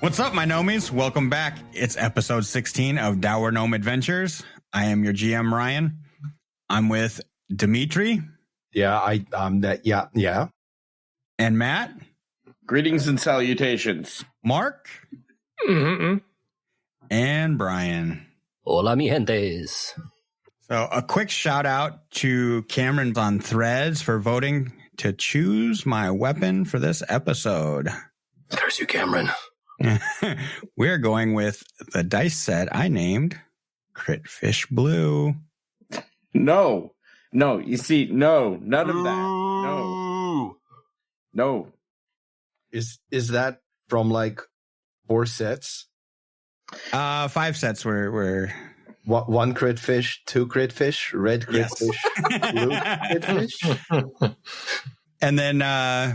What's up, my Gnomies? Welcome back. It's episode 16 of Dour Gnome Adventures. I am your GM, Ryan. I'm with Dimitri. Yeah, Yeah. And Matt. Greetings and salutations. Mark. Mm-hmm. And Brian. Hola, mi gentes. So a quick shout out to Cameron's on Threads for voting to choose my weapon for this episode. There's you, Cameron. We're going with the dice set I named Crit Fish Blue. No, you see, no, none of that. No. Is that from like 4 sets? 5 sets were One crit fish, 2 crit fish, red crit fish, blue crit fish. And then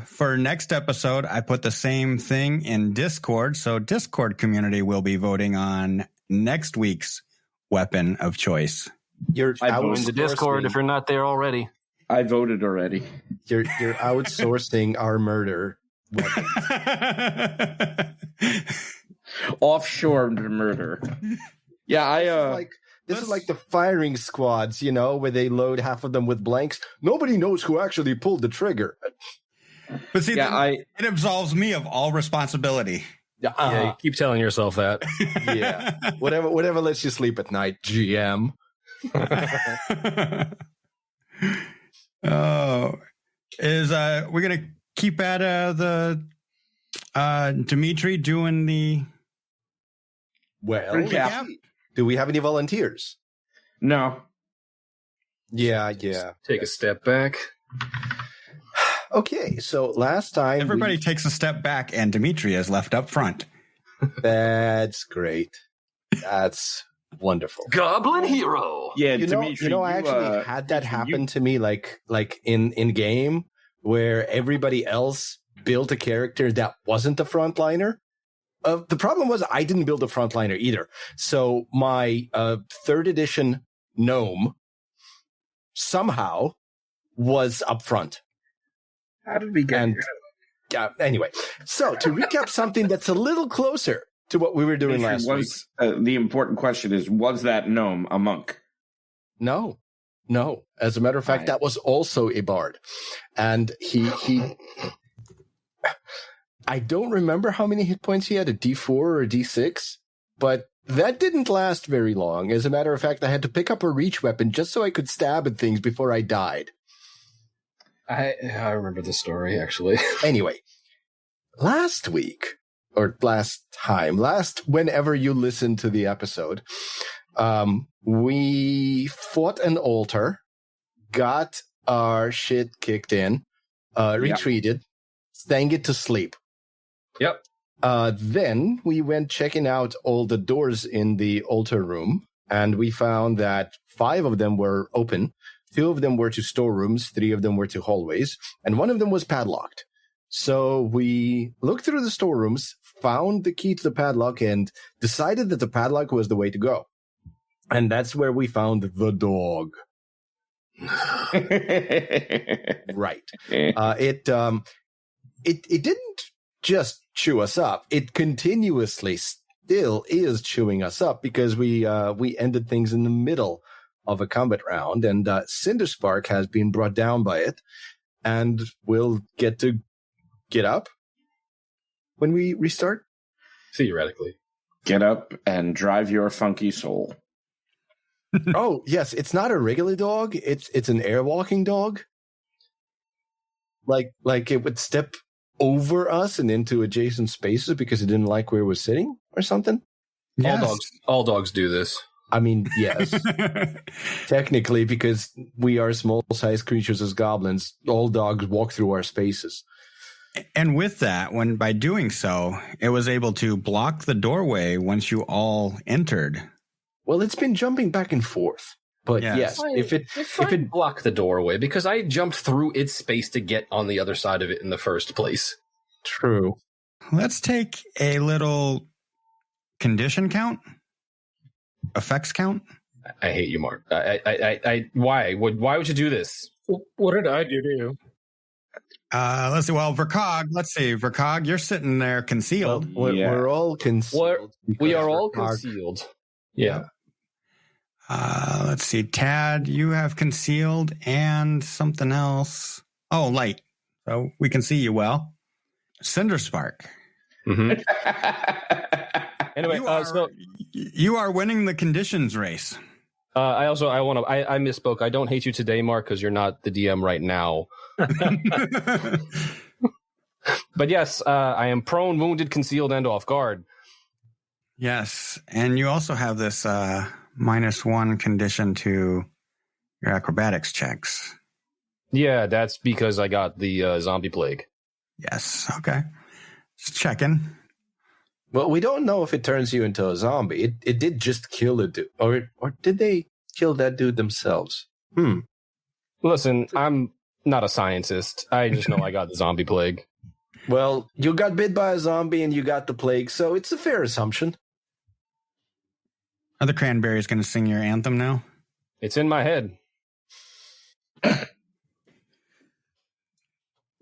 for next episode, I put the same thing in Discord. So Discord community will be voting on next week's weapon of choice. I joined the Discord if you're not there already. I voted already. You're outsourcing our murder weapons. Offshore murder. Yeah, This is like the firing squads, where they load half of them with blanks. Nobody knows who actually pulled the trigger. But see, it absolves me of all responsibility. Yeah, you keep telling yourself that. Yeah. Whatever lets you sleep at night, GM. We're gonna keep at the Dimitri doing the recap. Do we have any volunteers? No. Yeah. Take a step back. Okay, so last time everybody takes a step back and Dimitri is left up front. That's great. That's wonderful. Goblin hero. Yeah, Dimitri, I actually had that happen to me like in game where everybody else built a character that wasn't a frontliner. The problem was I didn't build a frontliner either. So my 3rd edition gnome somehow was up front. How did we get here? Anyway, so to recap something that's a little closer to what we were doing last week. The important question is, was that gnome a monk? No. As a matter of fact, that was also a bard. And he I don't remember how many hit points he had, a D4 or a D6, but that didn't last very long. As a matter of fact, I had to pick up a reach weapon just so I could stab at things before I died. I remember the story, actually. Anyway, last whenever you listen to the episode, we fought an altar, got our shit kicked in, retreated, sang it to sleep. Yep. Then we went checking out all the doors in the altar room, and we found that 5 of them were open, 2 of them were to storerooms, 3 of them were to hallways, and 1 of them was padlocked. So we looked through the storerooms, found the key to the padlock, and decided that the padlock was the way to go. And that's where we found the dog. Right. It didn't just chew us up. It continuously still is chewing us up because we ended things in the middle of a combat round, and Cinderspark has been brought down by it, and we'll get to get up when we restart. Theoretically. Get up and drive your funky soul. Oh, yes, it's not a regular dog. It's an airwalking dog. Like it would step over us and into adjacent spaces because it didn't like where it was sitting or something. Yes. All dogs do this. I mean, yes. Technically, because we are small-sized creatures as goblins, all dogs walk through our spaces. And with that, by doing so, it was able to block the doorway once you all entered. Well, it's been jumping back and forth. But yes, if it block the doorway, because I jumped through its space to get on the other side of it in the first place. True. Let's take a little condition count, effects count. I hate you, Mark. Why? Why would you do this? What did I do to you? Let's see. Well, Vercog, you're sitting there concealed. We're all concealed. We are all Vercog- concealed. Yeah. Let's see. Tad, you have concealed and something else. Oh, light. So we can see you well. Cinderspark. Mm-hmm. Anyway, You are winning the conditions race. I misspoke. I don't hate you today, Mark, because you're not the DM right now. But yes, I am prone, wounded, concealed, and off guard. Yes, and you also have this -1 condition to your acrobatics checks. Yeah, that's because I got the zombie plague. Yes, okay. Just checking. Well, we don't know if it turns you into a zombie. It did just kill a dude. Or did they kill that dude themselves? Listen, I'm not a scientist. I just know I got the zombie plague. Well, you got bit by a zombie and you got the plague, so it's a fair assumption. Are the Cranberries going to sing your anthem now? It's in my head.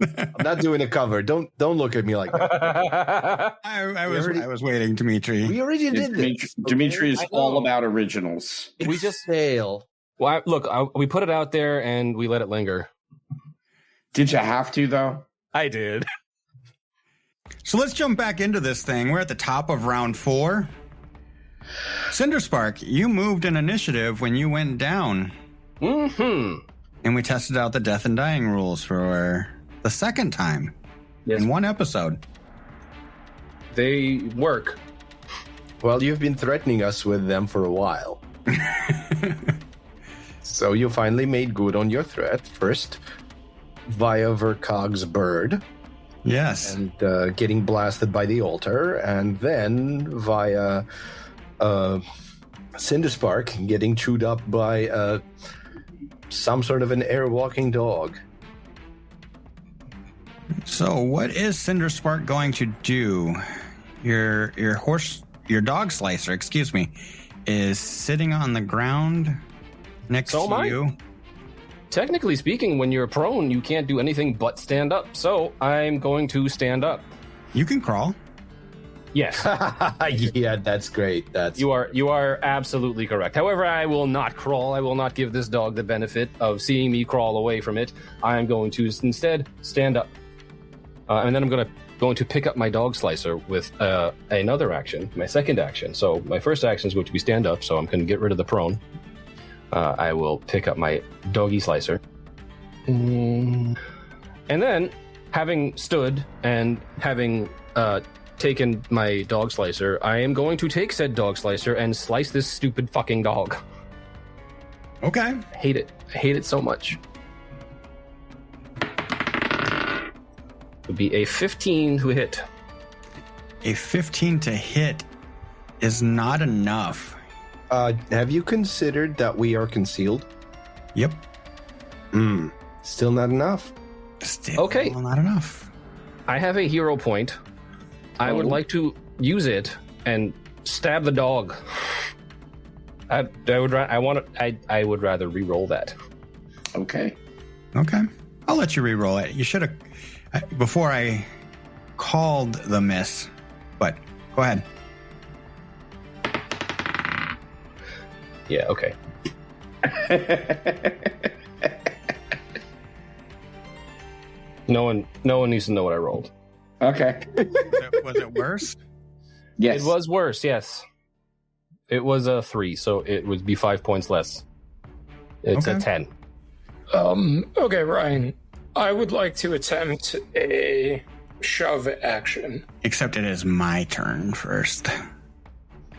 I'm not doing a cover. Don't look at me like that. I was waiting, Dimitri. We already did this. Dimitri is all about originals. We just fail. Well, we put it out there and we let it linger. Did you have to, though? I did. So let's jump back into this thing. We're at the top of round 4. Cinderspark, you moved an initiative when you went down. Mm-hmm. And we tested out the death and dying rules for the second time in one episode. They work. Well, you've been threatening us with them for a while. So you finally made good on your threat. First, via Vercog's bird. Yes. And getting blasted by the altar. And then via Cinderspark getting chewed up by some sort of an air-walking dog. So what is Cinderspark going to do? Your dog slicer, excuse me, is sitting on the ground next to you. Technically speaking, when you're prone, you can't do anything but stand up. So I'm going to stand up. You can crawl. Yes. Yeah, that's great. You are absolutely correct. However, I will not crawl. I will not give this dog the benefit of seeing me crawl away from it. I am going to instead stand up. And then I'm going to pick up my dog slicer with another action, my second action. So my first action is going to be stand up, so I'm going to get rid of the prone. I will pick up my doggy slicer. And then, having stood and having taken my dog slicer, I am going to take said dog slicer and slice this stupid fucking dog. Okay. I hate it. I hate it so much. It would be a 15 to hit. A 15 to hit is not enough. Have you considered that we are concealed? Yep. Still not enough. Still okay. Not enough. I have a hero point. I would like to use it and stab the dog. I would rather re-roll that. Okay. I'll let you re-roll it. You should have before I called the miss. But go ahead. Yeah. Okay. No one needs to know what I rolled. Okay. Was it worse? Yes. It was worse, yes. It was a 3, so it would be 5 points less. It's a 10. Okay, Ryan. I would like to attempt a shove action. Except it is my turn first.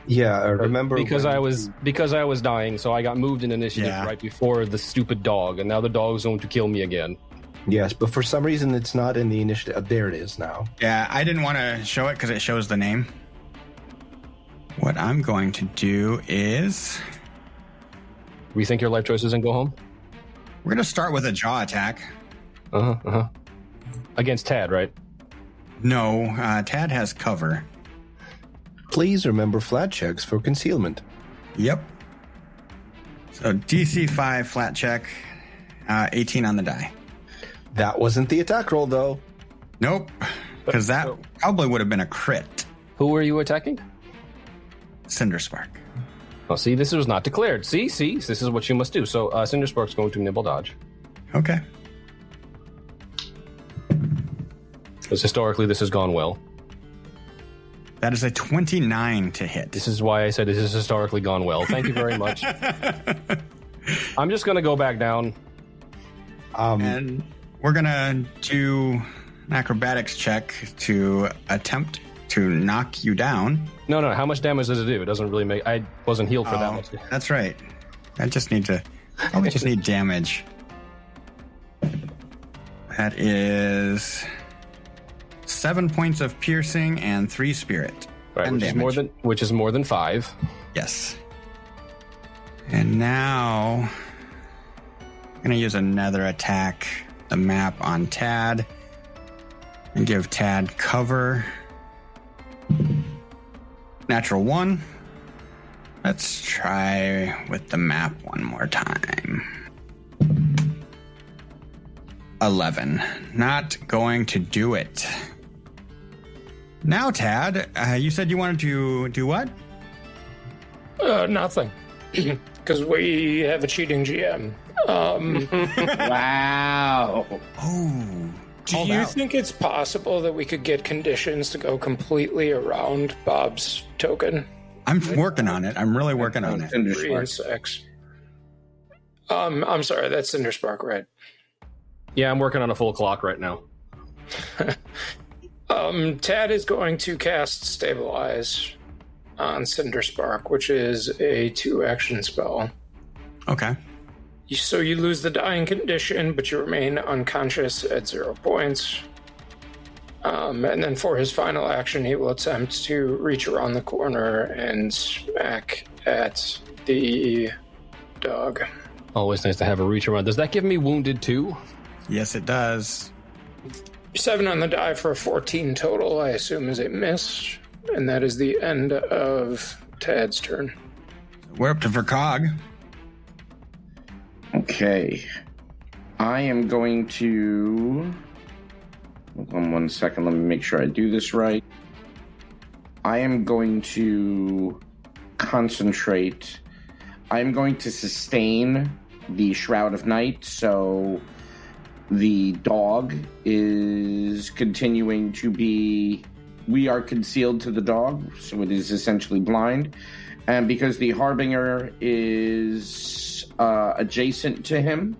Yeah, I remember because I was dying, so I got moved in initiative right before the stupid dog, and now the dog's going to kill me again. Yes, but for some reason it's not in the initiative. There it is now. Yeah, I didn't want to show it because it shows the name. What I'm going to do is... Rethink your life choices and go home? We're going to start with a jaw attack. Against Tad, right? No, Tad has cover. Please remember flat checks for concealment. Yep. So DC 5 flat check, 18 on the die. That wasn't the attack roll, though. Nope, because that probably would have been a crit. Who were you attacking? Cinderspark. Oh, see, this was not declared. See, this is what you must do. So, Cinderspark's going to nibble dodge. Okay. Because historically, this has gone well. That is a 29 to hit. This is why I said this has historically gone well. Thank you very much. I'm just going to go back down. And we're going to do an acrobatics check to attempt to knock you down. No. How much damage does it do? It doesn't really make... I wasn't healed for that much. That's right. I just need damage. That is 7 points of piercing and 3 spirit. Right, which is more than 5. Yes. And now I'm going to use another attack, the map on Tad, and give Tad cover. Natural 1. Let's try with the map one more time. 11. Not going to do it. Now, Tad, you said you wanted to do what? Nothing. Because we have a cheating GM. Wow. Oh. Do you think it's possible that we could get conditions to go completely around Bob's token? I'm working on it. I'm really working on it. 3 and 6. I'm sorry, that's Cinderspark, right? Yeah, I'm working on a full clock right now. Tad is going to cast Stabilize on Cinderspark, which is a 2-action spell. Okay. So you lose the dying condition, but you remain unconscious at 0 points. And then for his final action, he will attempt to reach around the corner and smack at the dog. Always nice to have a reach around. Does that give me wounded too? Yes, it does. 7 on the die for a 14 total, I assume is a miss. And that is the end of Tad's turn. We're up to Vercog. Okay. I am going to... Hold on 1 second. Let me make sure I do this right. I am going to concentrate. I'm going to sustain the Shroud of Night, so the dog is continuing to be... We are concealed to the dog, so it is essentially blind. And because the Harbinger is adjacent to him,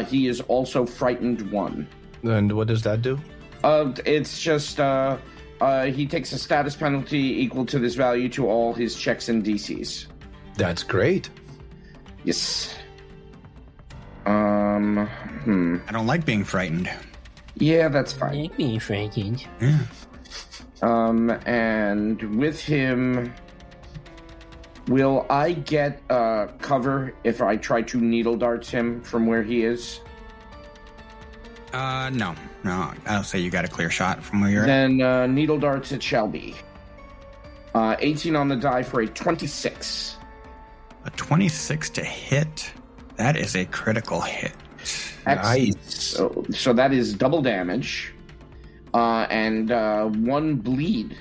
he is also frightened 1. And what does that do? It's just he takes a status penalty equal to this value to all his checks and DCs. That's great. Yes. I don't like being frightened. Yeah, that's fine. I like being frightened. Yeah. And with him, will I get cover if I try to needle darts him from where he is? No. I'll say you got a clear shot from where you're at. Then needle darts it shall be. 18 on the die for a 26. A 26 to hit. That is a critical hit. Nice. So that is double damage. And 1 bleed.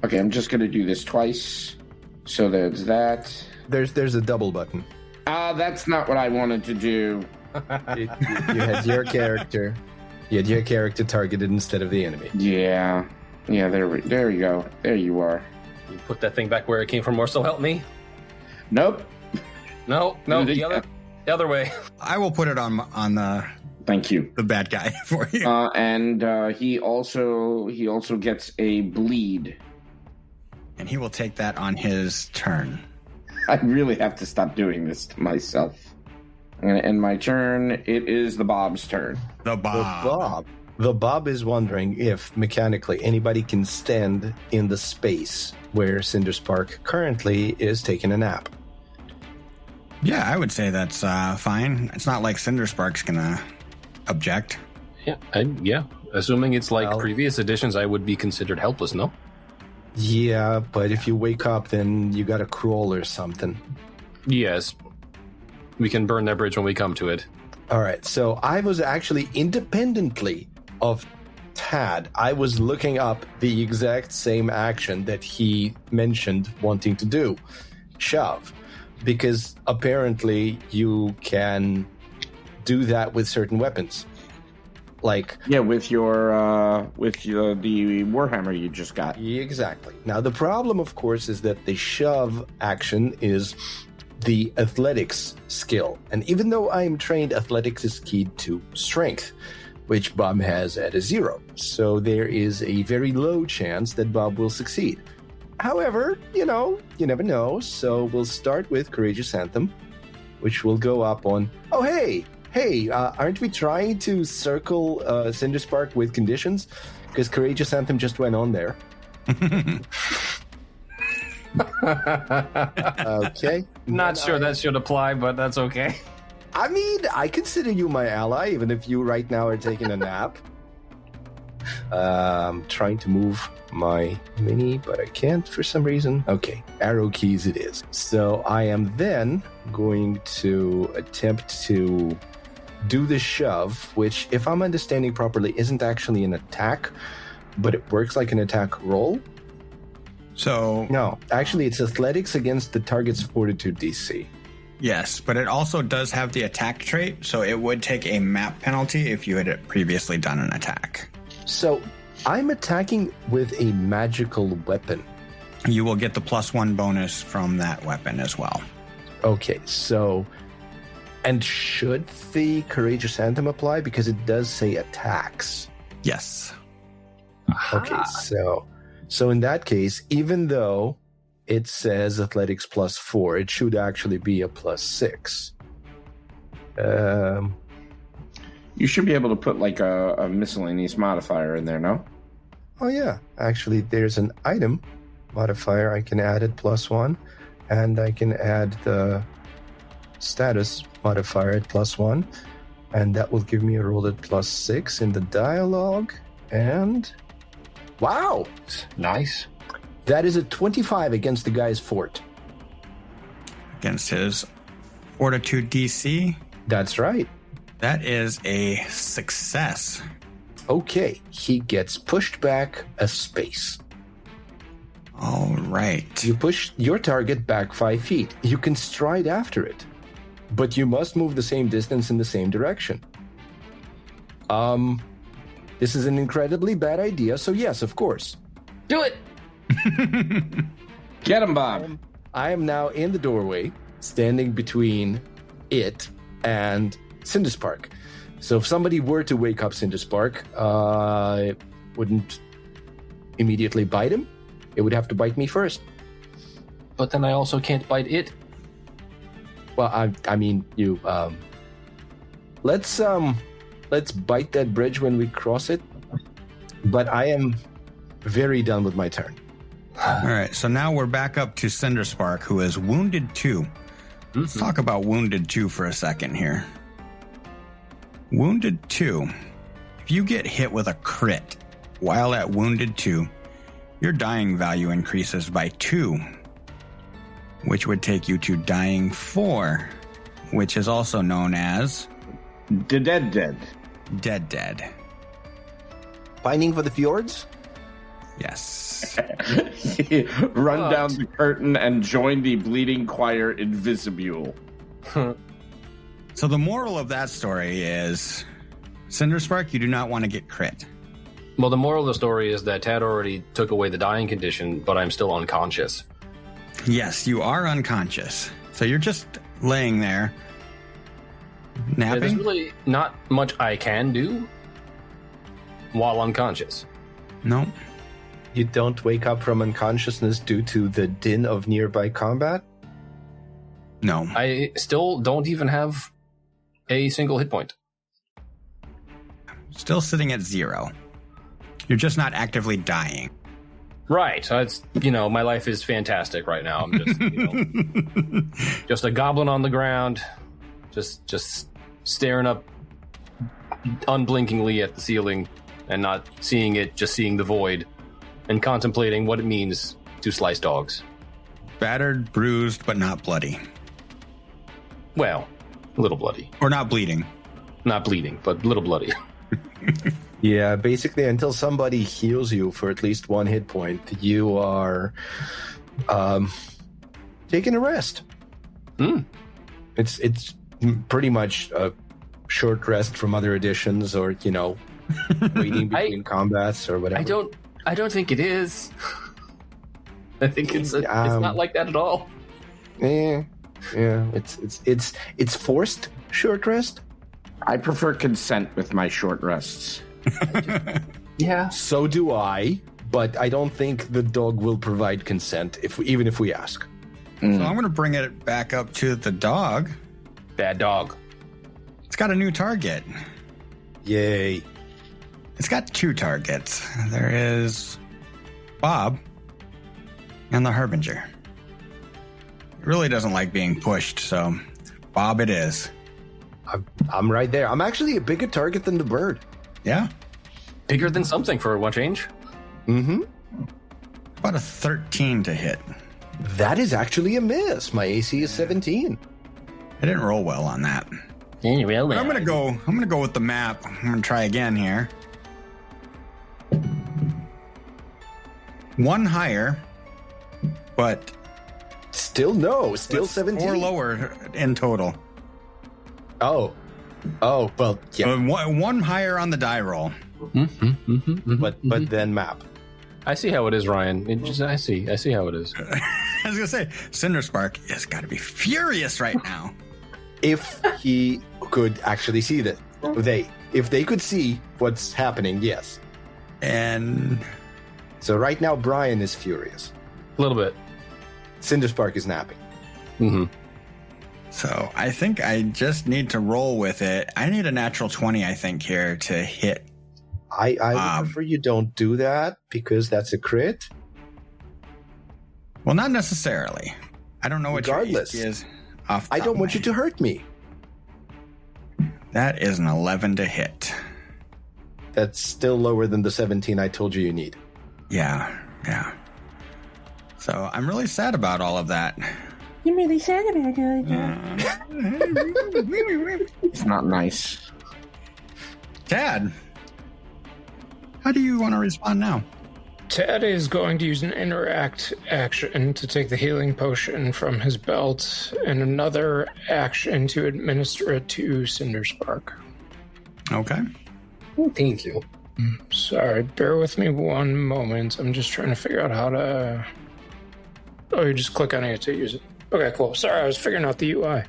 Okay, I'm just going to do this twice. So there's that. There's a double button. That's not what I wanted to do. You had your character. You had your character targeted instead of the enemy. Yeah, there we go. There you are. You put that thing back where it came from, or so help me. Nope. No, the other way. I will put it on the... Thank you. The bad guy for you. And he also gets a bleed. And he will take that on his turn. I really have to stop doing this to myself. I'm going to end my turn. It is the Bob's turn. The Bob. The Bob is wondering if, mechanically, anybody can stand in the space where Cinderspark currently is taking a nap. Yeah, I would say that's fine. It's not like Cinderspark's going to object. Yeah. Assuming it's like previous editions, I would be considered helpless, no? Yeah, but if you wake up, then you got to crawl or something. Yes. We can burn that bridge when we come to it. All right. So I was actually independently of Tad. I was looking up the exact same action that he mentioned wanting to do. Shove. Because apparently you can do that with certain weapons. Like with your the Warhammer you just got. Exactly. Now the problem, of course, is that the shove action is the athletics skill, and even though I am trained, athletics is keyed to strength, which Bob has at a 0. So there is a very low chance that Bob will succeed. However, you never know. So we'll start with Courageous Anthem, which will go up on. Oh hey. Aren't we trying to circle Cinderspark with conditions? Because Courageous Anthem just went on there. Okay. Not sure that should apply, but that's okay. I mean, I consider you my ally, even if you right now are taking a nap. I'm trying to move my mini, but I can't for some reason. Okay, arrow keys it is. So I am then going to attempt to do the shove, which, if I'm understanding properly, isn't actually an attack, but it works like an attack roll. So No, actually, it's athletics against the target's fortitude DC. yes, but it also does have the attack trait, so it would take a map penalty if you had previously done an attack. So I'm attacking with a magical weapon. You will get the +1 bonus from that weapon as well. Okay, so... And should the Courageous Anthem apply? Because it does say attacks. Yes. Okay, so in that case, even though it says athletics +4, it should actually be a +6. You should be able to put like a miscellaneous modifier in there, no? Oh yeah, actually there's an item modifier. I can add it +1, and I can add the status modifier at +1, and that will give me a roll at +6 in the dialogue. And wow, Nice. that is a 25 against the guy's fort. Against his fortitude DC, That's right. that is a success. Okay, he gets pushed back a space. All right. You push your target back 5 feet. You can stride after it, but you must move the same distance in the same direction. This is an incredibly bad idea, so yes, of course. Do it! Get him, Bob. I am now in the doorway, standing between it and Cinderspark. So if somebody were to wake up Cinderspark, it wouldn't immediately bite him. It would have to bite me first. But then I also can't bite it. Well, I mean, you. Let's bite that bridge when we cross it. But I am very done with my turn. All right. So now we're back up to Cinderspark, who is wounded 2. Let's talk about wounded 2 for a second here. Wounded 2. If you get hit with a crit while at wounded 2, your dying value increases by 2, which would take you to dying 4, which is also known as Dead. dead. Binding for the fjords? Yes. Run down the curtain and join the bleeding choir in Visibule. So the moral of that story is, Cinderspark, you do not want to get crit. Well, the moral of the story is that Tad already took away the dying condition, but I'm still unconscious. Yes, you are unconscious. So you're just laying there, Yeah, there's napping? really not much I can do while unconscious. No. You don't wake up from unconsciousness due to the din of nearby combat? No. I still don't even have a single hit point. Still sitting at 0. You're just not actively dying. Right. It's, my life is fantastic right now. I'm just, just a goblin on the ground, just staring up unblinkingly at the ceiling and not seeing it, just seeing the void and contemplating what it means to slice dogs. Battered, bruised, but not bloody. Well, A little bloody. Or not bleeding. Not bleeding, but a little bloody. Yeah, basically, until somebody heals you for at least 1 hit point, you are taking a rest. It's pretty much a short rest from other editions, or waiting between combats or whatever. I don't think it is. I think it's not like that at all. Yeah, it's forced short rest. I prefer consent with my short rests. Yeah. So do I, but I don't think the dog will provide consent even if we ask. So I'm going to bring it back up to the dog. Bad dog. It's got a new target. Yay. It's got 2 targets. There is Bob and the Harbinger. It really doesn't like being pushed, so Bob it is. I'm right there. I'm actually a bigger target than the bird. Yeah? Bigger than something for one change. Mm-hmm. About a 13 to hit. That is actually a miss. My AC is 17. I didn't roll well on that. But I'm gonna go with the map. I'm gonna try again here. 1 higher, but Still 17. 4 lower in total. Oh, well, yeah. 1 higher on the die roll. But then map. I see how it is, Ryan. I see how it is. I was gonna say, Cinderspark has got to be furious right now. If he could actually see that, if they could see what's happening, yes. And So right now, Brian is furious. A little bit. Cinderspark is napping. Mm-hmm. so I think I just need to roll with it. I need a natural 20, I think, here to hit. I would prefer you don't do that because that's a crit. Well, not necessarily. I don't know what your Regardless. AC is. Off the I top don't of want my you to hurt me. That is an 11 to hit. That's still lower than the 17 I told you need. Yeah. So I'm really sad about all of that. I'm really sad about that. It's not nice. Tad, how do you want to respond now? Tad is going to use an interact action to take the healing potion from his belt, and another action to administer it to Cinderspark. Okay. Oh, thank you. Sorry, bear with me one moment. I'm just trying to figure out how to... Oh, you just click on it to use it. Okay, cool. Sorry, I was figuring out the UI.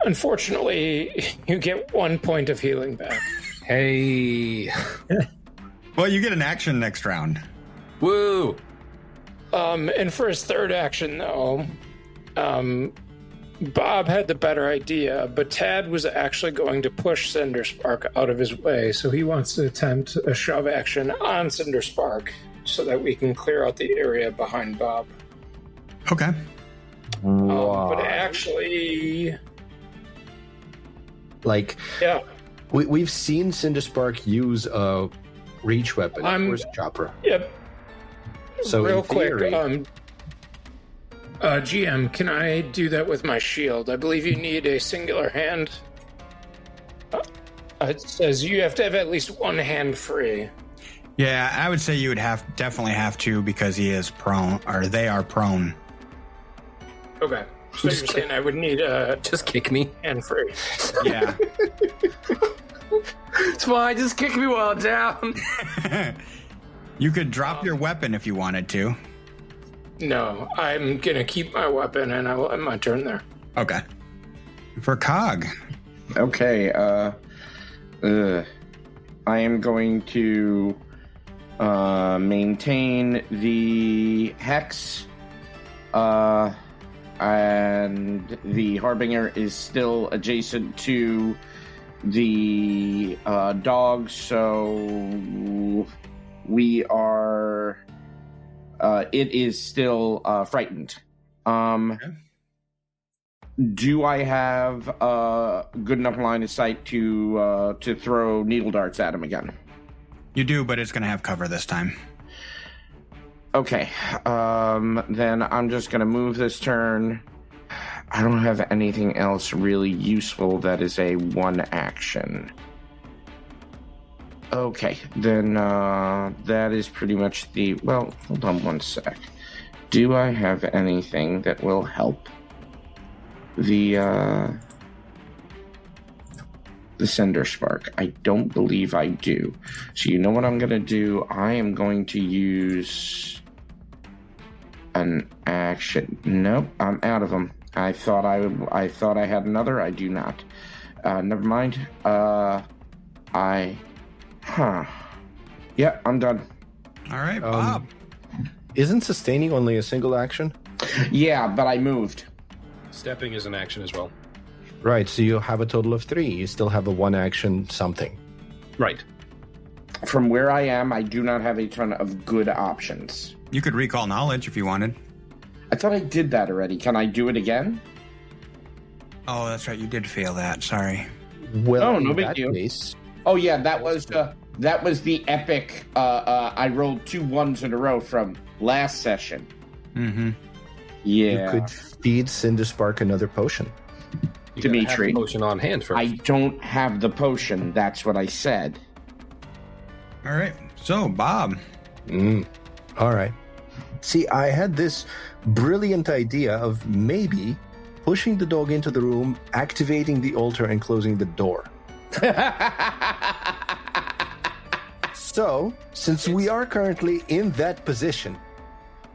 Unfortunately, you get 1 point of healing back. Hey. Well, you get an action next round. Woo. And for his third action, though, Bob had the better idea, but Tad was actually going to push Cinderspark out of his way, so he wants to attempt a shove action on Cinderspark so that we can clear out the area behind Bob. Okay. But actually... Yeah. We've seen Cinderspark use a reach weapon, Force Chopper. Yep. So real in quick, theory, GM, can I do that with my shield? I believe you need a singular hand. It says you have to have at least one hand free. Yeah, I would say you would definitely have to because he is prone, or they are prone. Okay. So you're saying I would need Just kick me. hand free. Yeah. It's fine. Just kick me while I'm down. You could drop your weapon if you wanted to. No, I'm gonna keep my weapon and I will end my turn there. Okay. For Cog. Okay, I am going to maintain the hex, and the Harbinger is still adjacent to the dog, so we are... it is still frightened. Okay. Do I have a good enough line of sight to throw needle darts at him again? You do, but it's going to have cover this time. Okay. Then I'm just going to move this turn I don't have anything else really useful that is a one action. Okay, then that is pretty much the... Well, hold on one sec. Do I have anything that will help the Cinder Spark? I don't believe I do. So you know what I'm going to do? I am going to use an action. Nope, I'm out of them. I thought I had another. I do not. Never mind. Yeah, I'm done. All right, Bob. Isn't sustaining only a single action? Yeah, but I moved. Stepping is an action as well. Right, so you have a total of 3. You still have a one action something. Right. From where I am, I do not have a ton of good options. You could recall knowledge if you wanted. I thought I did that already. Can I do it again? Oh, that's right. You did fail that. Sorry. Well, Oh, no in big that deal. case, Oh yeah, that was the epic. I rolled 2 1s in a row from last session. Mm-hmm. Yeah, you could feed Cinderspark another potion. You gotta have Dimitri. the potion on hand first. I don't have the potion. That's what I said. All right. So, Bob. All right. See, I had this brilliant idea of maybe pushing the dog into the room, activating the altar, and closing the door. So, since we are currently in that position,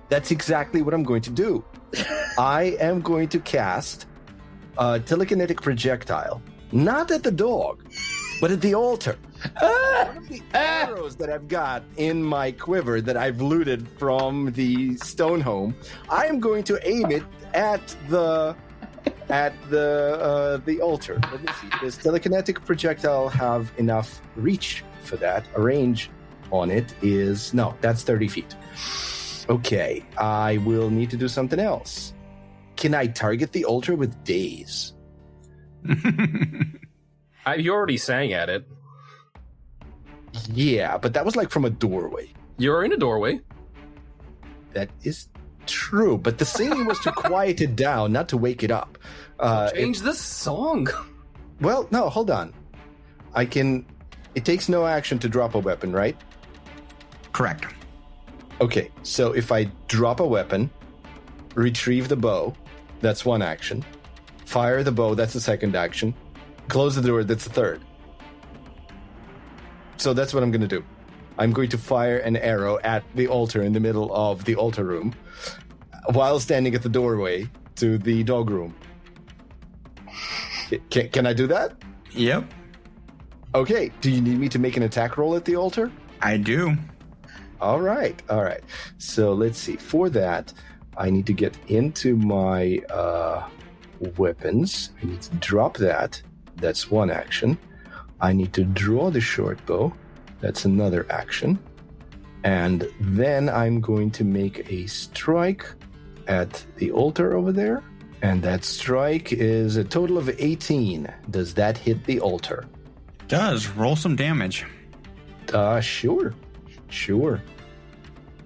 that's exactly what I'm going to do. I am going to cast a telekinetic projectile, not at the dog, but at the altar. One of the arrows that I've got in my quiver that I've looted from the stone home, I am going to aim it at the altar. Let me see. Does telekinetic projectile have enough reach for that? A range on it is... No, that's 30 feet. Okay, I will need to do something else. Can I target the altar with daze? You already sang at it. Yeah, but that was like from a doorway. You're in a doorway. That is true, but the singing was to quiet it down, not to wake it up. Change the song. Well, no, hold on. I can... It takes no action to drop a weapon, right? Correct. Okay, so if I drop a weapon, retrieve the bow, that's one action. Fire the bow, that's the second action. Close the door, that's the third. So that's what I'm going to do. I'm going to fire an arrow at the altar in the middle of the altar room while standing at the doorway to the dog room. Can I do that? Yep. Okay, do you need me to make an attack roll at the altar? I do. All right. So let's see. For that, I need to get into my weapons. I need to drop that. That's one action. I need to draw the short bow. That's another action. And then I'm going to make a strike at the altar over there. And that strike is a total of 18. Does that hit the altar? Does. Roll some damage. Sure.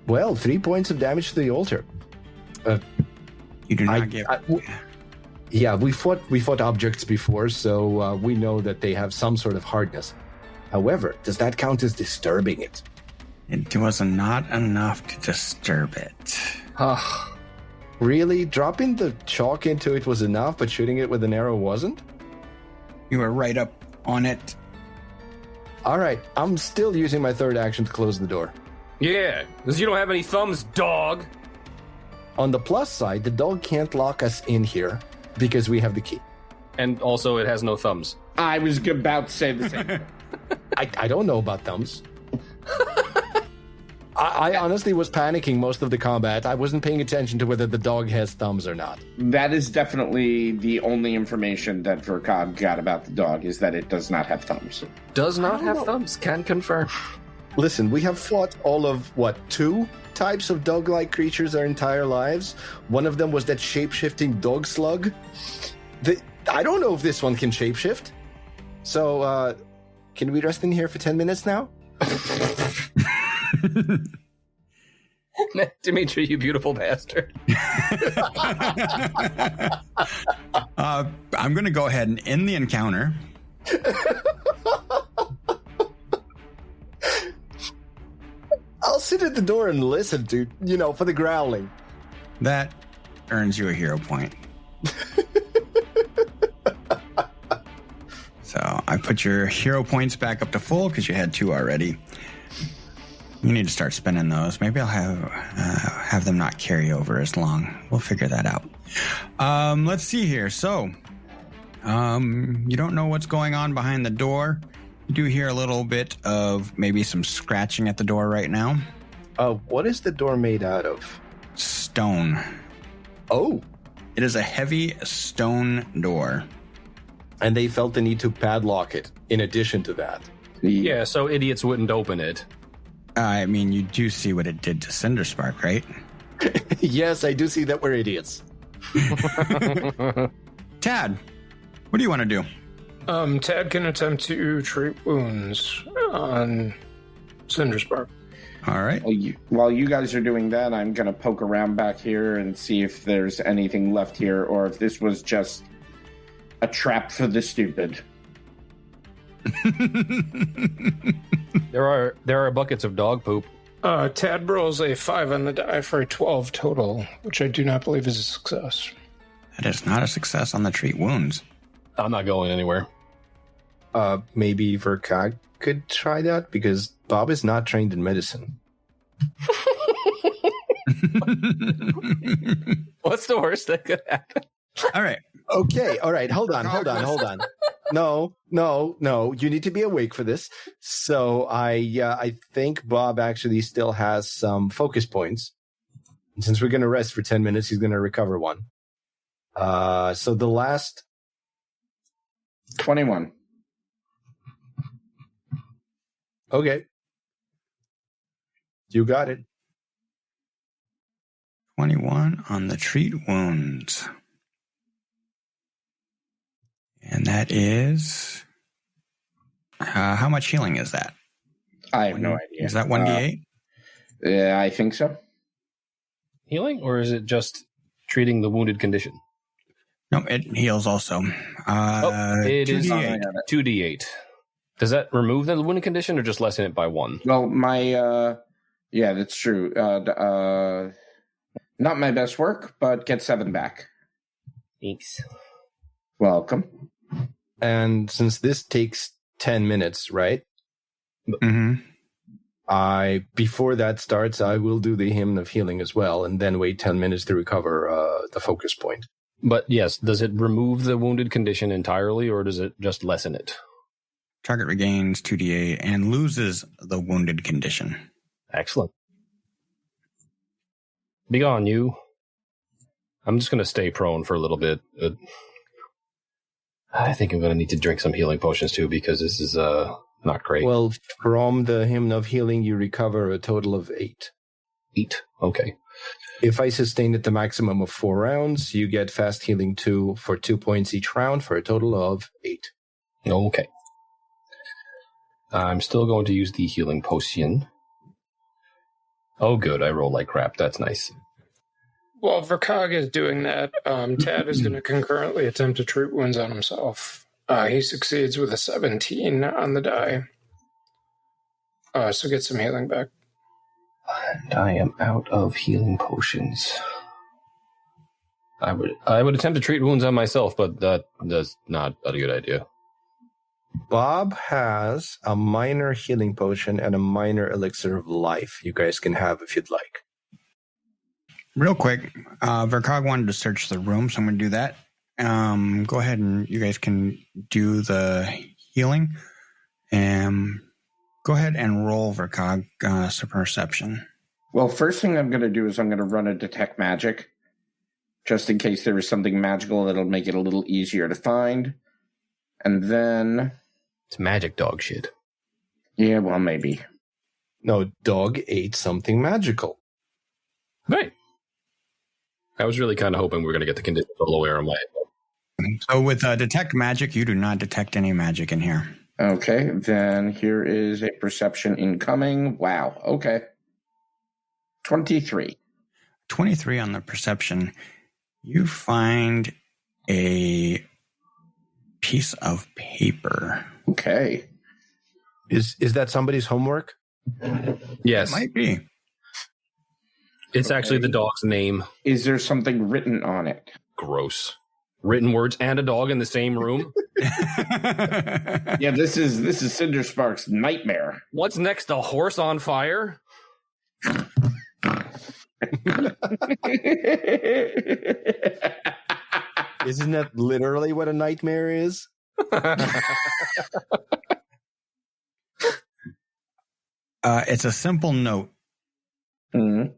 Well, 3 points of damage to the altar. You do not get... Yeah, we fought objects before, so we know that they have some sort of hardness. However, does that count as disturbing it? It was not enough to disturb it. Really? Dropping the chalk into it was enough, but shooting it with an arrow wasn't? You were right up on it. All right, I'm still using my third action to close the door. Yeah, because you don't have any thumbs, dog. On the plus side, the dog can't lock us in here because we have the key. And also, it has no thumbs. I was about to say the same. I don't know about thumbs. I honestly was panicking most of the combat. I wasn't paying attention to whether the dog has thumbs or not. That is definitely the only information that Verkog got about the dog, is that it does not have thumbs. Does not have thumbs, can confirm. Listen, we have fought all of, 2 types of dog-like creatures our entire lives. One of them was that shape-shifting dog slug. I don't know if this one can shape-shift. So, can we rest in here for 10 minutes now? Dimitri, you beautiful bastard. I'm going to go ahead and end the encounter. I'll sit at the door and listen to, for the growling. That earns you a hero point. So I put your hero points back up to full because you had 2 already. You need to start spending those. Maybe I'll have them not carry over as long. We'll figure that out. Let's see here. So, you don't know what's going on behind the door. You do hear a little bit of maybe some scratching at the door right now. What is the door made out of? Stone. Oh. It is a heavy stone door. And they felt the need to padlock it in addition to that. Yeah, so idiots wouldn't open it. I mean, you do see what it did to Cinderspark, right? Yes, I do see that we're idiots. Tad, what do you want to do? Tad can attempt to treat wounds on Cinderspark. All right. While you guys are doing that, I'm going to poke around back here and see if there's anything left here or if this was just a trap for the stupid. There are buckets of dog poop. Tad rolls a 5 on the die for a 12 total, which I do not believe is a success. That is not a success on the treat wounds. I'm not going anywhere. Maybe Verkag could try that because Bob is not trained in medicine. What's the worst that could happen? All right. Okay, all right, hold on. No, you need to be awake for this. So I think Bob actually still has some focus points. And since we're going to rest for 10 minutes, he's going to recover 1. So the last... 21. Okay. You got it. 21 on the treat wounds. And that is... how much healing is that? I have no idea. Is that 1d8? Yeah, I think so. Healing, or is it just treating the wounded condition? No, it heals also. It is 2d8. Does that remove the wounded condition or just lessen it by 1? Well, yeah, that's true. Not my best work, but get 7 back. Thanks. Welcome. And since this takes 10 minutes, right? Mm-hmm. Before that starts, I will do the Hymn of Healing as well, and then wait 10 minutes to recover the focus point. But yes, does it remove the wounded condition entirely, or does it just lessen it? Target regains 2d8 and loses the wounded condition. Excellent. Be gone, you. I'm just going to stay prone for a little bit. I think I'm going to need to drink some healing potions too, because this is not great. Well, from the Hymn of Healing, you recover a total of 8. 8? Okay. If I sustain it the maximum of 4 rounds, you get Fast Healing 2 for 2 points each round for a total of 8. Okay. I'm still going to use the healing potion. Oh, good. I roll like crap. That's nice. While Verkag is doing that, Tad is going to concurrently attempt to treat wounds on himself. He succeeds with a 17 on the die. So get some healing back. And I am out of healing potions. I would attempt to treat wounds on myself, but that's not a good idea. Bob has a minor healing potion and a minor elixir of life you guys can have if you'd like. Real quick, Verkag wanted to search the room, so I'm going to do that. Go ahead and you guys can do the healing. Go ahead and roll Verkag some perception. Well, first thing I'm going to do is I'm going to run a detect magic, just in case there is something magical that'll make it a little easier to find. And then... It's magic dog shit. Yeah, well, maybe. No, dog ate something magical. Right. I was really kind of hoping we were going to get the condition of low air in my head. So with detect magic, you do not detect any magic in here. Okay, then here is a perception incoming. Wow, okay. 23. 23 on the perception. You find a piece of paper. Okay. Is that somebody's homework? Yes. It might be. It's actually the dog's name. Is there something written on it? Gross. Written words and a dog in the same room. Yeah, this is Cinderspark's nightmare. What's next? A horse on fire? Isn't that literally what a nightmare is? It's a simple note. Mhm.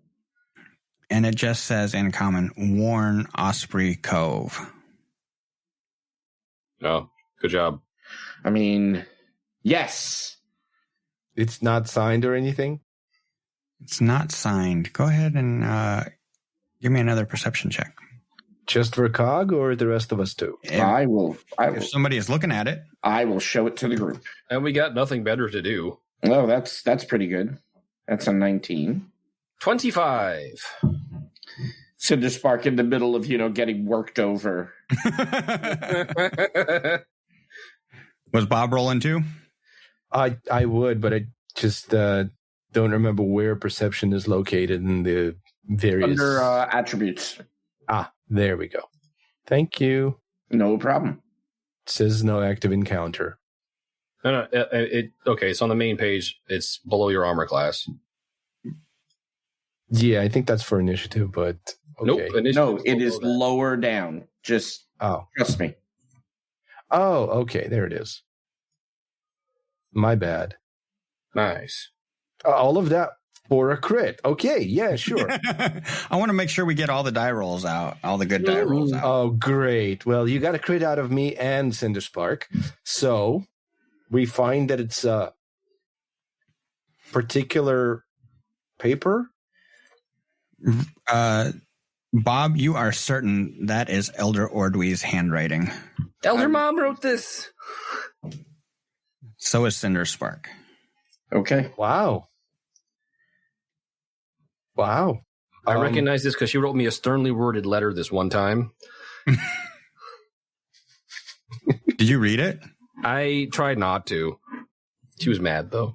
And it just says in common, Warn Osprey Cove. Oh, good job. I mean, yes. It's not signed or anything? It's not signed. Go ahead and give me another perception check. Just for Cog or the rest of us too? I will If somebody is looking at it. I will show it to the group. And we got nothing better to do. Oh, that's pretty good. That's a 19. 25. Cinderspark in the middle of, getting worked over. Was Bob rolling too? I would, but I just don't remember where perception is located in the various... Under attributes. There we go. Thank you. No problem. It says no active encounter. No, okay, so on the main page, it's below your armor class. Yeah, I think that's for initiative, but okay. Nope. No, it is lower down. Just trust me. Oh, okay, there it is. My bad. Nice. All of that for a crit. Okay, yeah, sure. I want to make sure we get all the die rolls out, all the good die rolls out. Oh, great. Well, you got a crit out of me and Cinderspark. So we find that it's a particular paper. Bob, you are certain that is Elder Ordwe's handwriting. Elder Mom wrote this. So is Cinderspark. Okay. Wow. I recognize this because she wrote me a sternly worded letter this one time. Did you read it? I tried not to. She was mad, though.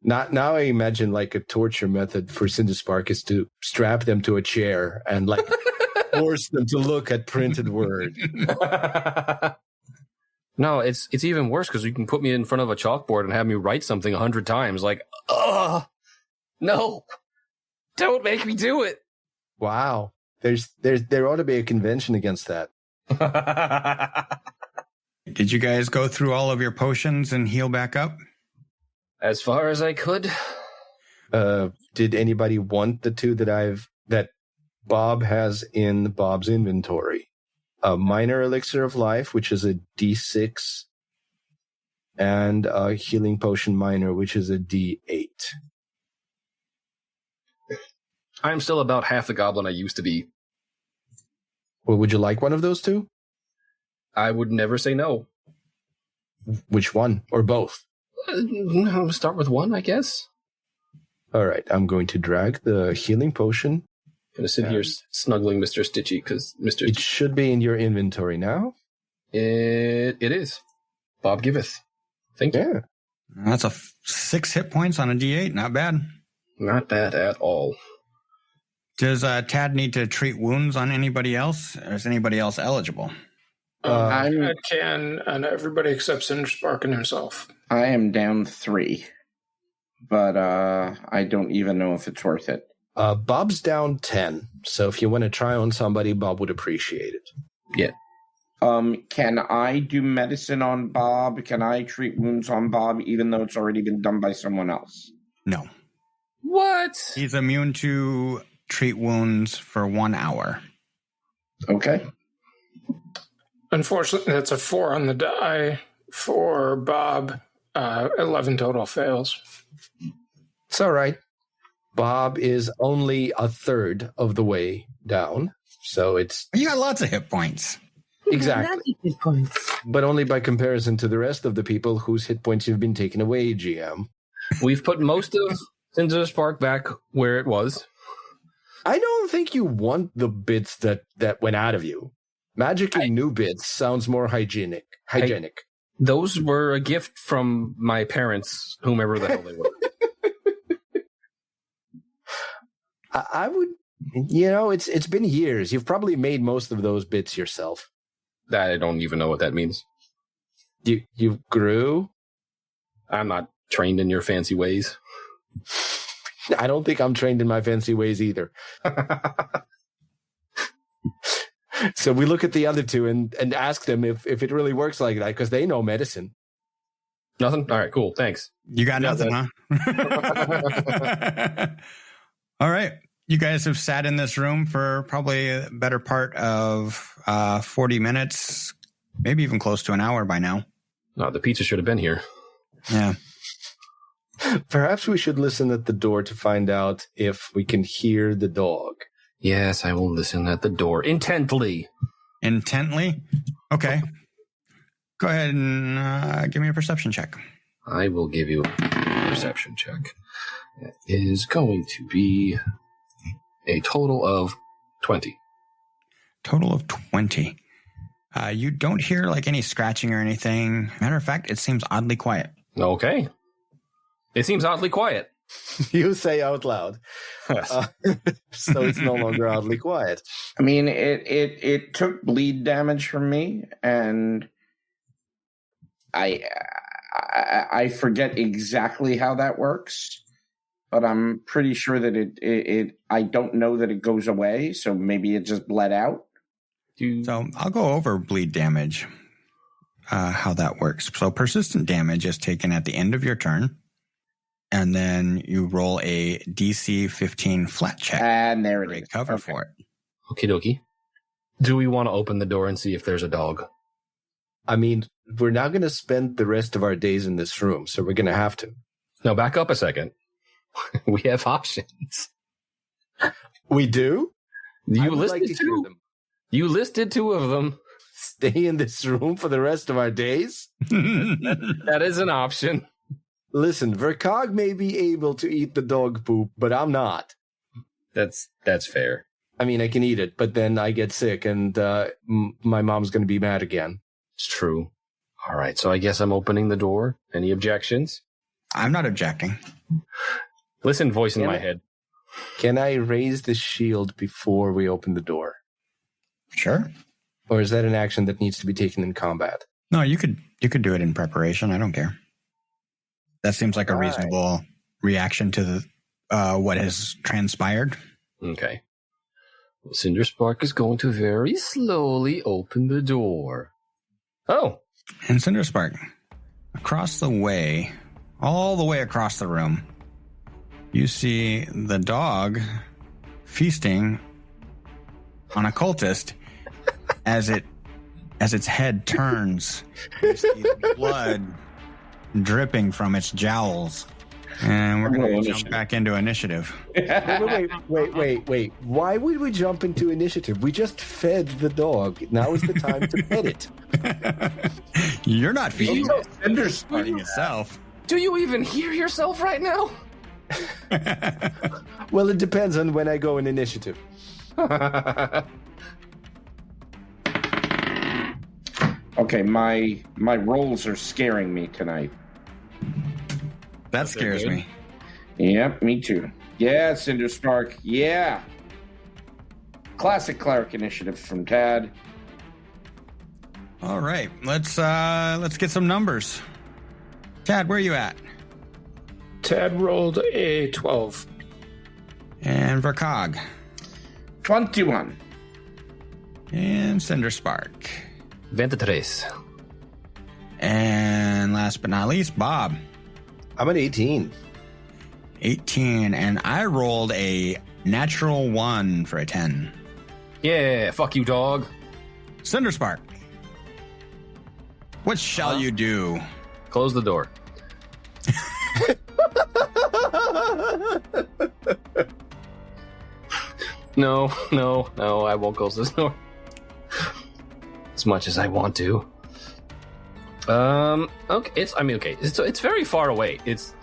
Now I imagine like a torture method for Cinderspark is to strap them to a chair and like force them to look at printed word. No, it's even worse because you can put me in front of a chalkboard and have me write something 100 times. Like, ugh, no, don't make me do it. Wow, there ought to be a convention against that. Did you guys go through all of your potions and heal back up? As far as I could. Did anybody want the two that Bob has in Bob's inventory? A minor elixir of life, which is a D6, and a healing potion minor, which is a D8. I'm still about half the goblin I used to be. Well, would you like one of those two? I would never say no. Which one? Or both? Start with one, I guess. All right, I'm going to drag the healing potion. I'm going to sit here snuggling Mr. Stitchy because Mr. It should be in your inventory now. It is. Bob giveth. Thank you. Yeah. That's 6 hit points on a D8. Not bad. Not bad at all. Does Tad need to treat wounds on anybody else? Or is anybody else eligible? I can, and everybody except Cinderspark and himself. I am down 3, but I don't even know if it's worth it. Bob's down 10, so if you want to try on somebody, Bob would appreciate it. Yeah. Can I do medicine on Bob? Can I treat wounds on Bob, even though it's already been done by someone else? No. What? He's immune to treat wounds for 1 hour. Okay. Unfortunately, that's a 4 on the die for Bob. 11 total fails. It's all right. Bob is only a third of the way down, so it's... You got lots of hit points. Exactly. But only by comparison to the rest of the people whose hit points have been taken away, GM. We've put most of Cinder Spark back where it was. I don't think you want the bits that went out of you. Magicking new bits sounds more hygienic. Those were a gift from my parents, whomever the hell they were. I would, it's been years. You've probably made most of those bits yourself. I don't even know what that means. You grew? I'm not trained in your fancy ways. I don't think I'm trained in my fancy ways either. So we look at the other two and ask them if it really works like that, because they know medicine. Nothing? All right, cool. Thanks. You got nothing, huh? All right. You guys have sat in this room for probably a better part of 40 minutes, maybe even close to an hour by now. No, the pizza should have been here. Yeah. Perhaps we should listen at the door to find out if we can hear the dog. Yes, I will listen at the door intently. Intently? Okay. Go ahead and give me a perception check. I will give you a perception check. It is going to be a total of 20. Total of 20. You don't hear like any scratching or anything. Matter of fact, it seems oddly quiet. Okay. It seems oddly quiet. You say out loud. Yes. So it's no longer oddly quiet. I mean, it took bleed damage from me, and I forget exactly how that works, but I'm pretty sure that it I don't know that it goes away, so maybe it just bled out. So I'll go over bleed damage, how that works. So persistent damage is taken at the end of your turn, and then you roll a DC 15 flat check. And there it is. Cover for it. Okie dokie. Do we want to open the door and see if there's a dog? I mean, we're now going to spend the rest of our days in this room, so we're going to have to. No, back up a second. We have options. We do? You listed two. You listed two of them. Stay in this room for the rest of our days? That is an option. Listen, Verkog may be able to eat the dog poop, but I'm not. That's fair. I mean, I can eat it, but then I get sick, and my mom's going to be mad again. It's true. All right, so I guess I'm opening the door. Any objections? I'm not objecting. Listen, voice in my head. Can I raise the shield before we open the door? Sure. Or is that an action that needs to be taken in combat? No, you could do it in preparation. I don't care. That seems like a reasonable reaction to what has transpired. Okay. Well, Cinder Spark is going to very slowly open the door. Oh. And Cinder Spark, across the way, all the way across the room, you see the dog feasting on a cultist as its head turns. You see blood dripping from its jowls. And we're going to jump back into initiative. Wait. Why would we jump into initiative? We just fed the dog. Now is the time to pet it. You're not feeding it. Cinder's feeding itself. Do you even hear yourself right now? Well, it depends on when I go in initiative. Okay, my rolls are scaring me tonight. That scares me. Yep, me too. Yeah, Cinder Spark. Yeah. Classic cleric initiative from Tad. All right, let's get some numbers. Tad, where are you at? Tad rolled a 12. And Verkog. 21. And Cinder Spark. 23. And last but not least, Bob. I'm at 18. 18, and I rolled a natural 1 for a 10. Yeah, fuck you, dog. Cinder Spark. What shall you do? Close the door. No, I won't close this door. As much as I want to. Okay, it's very far away. It's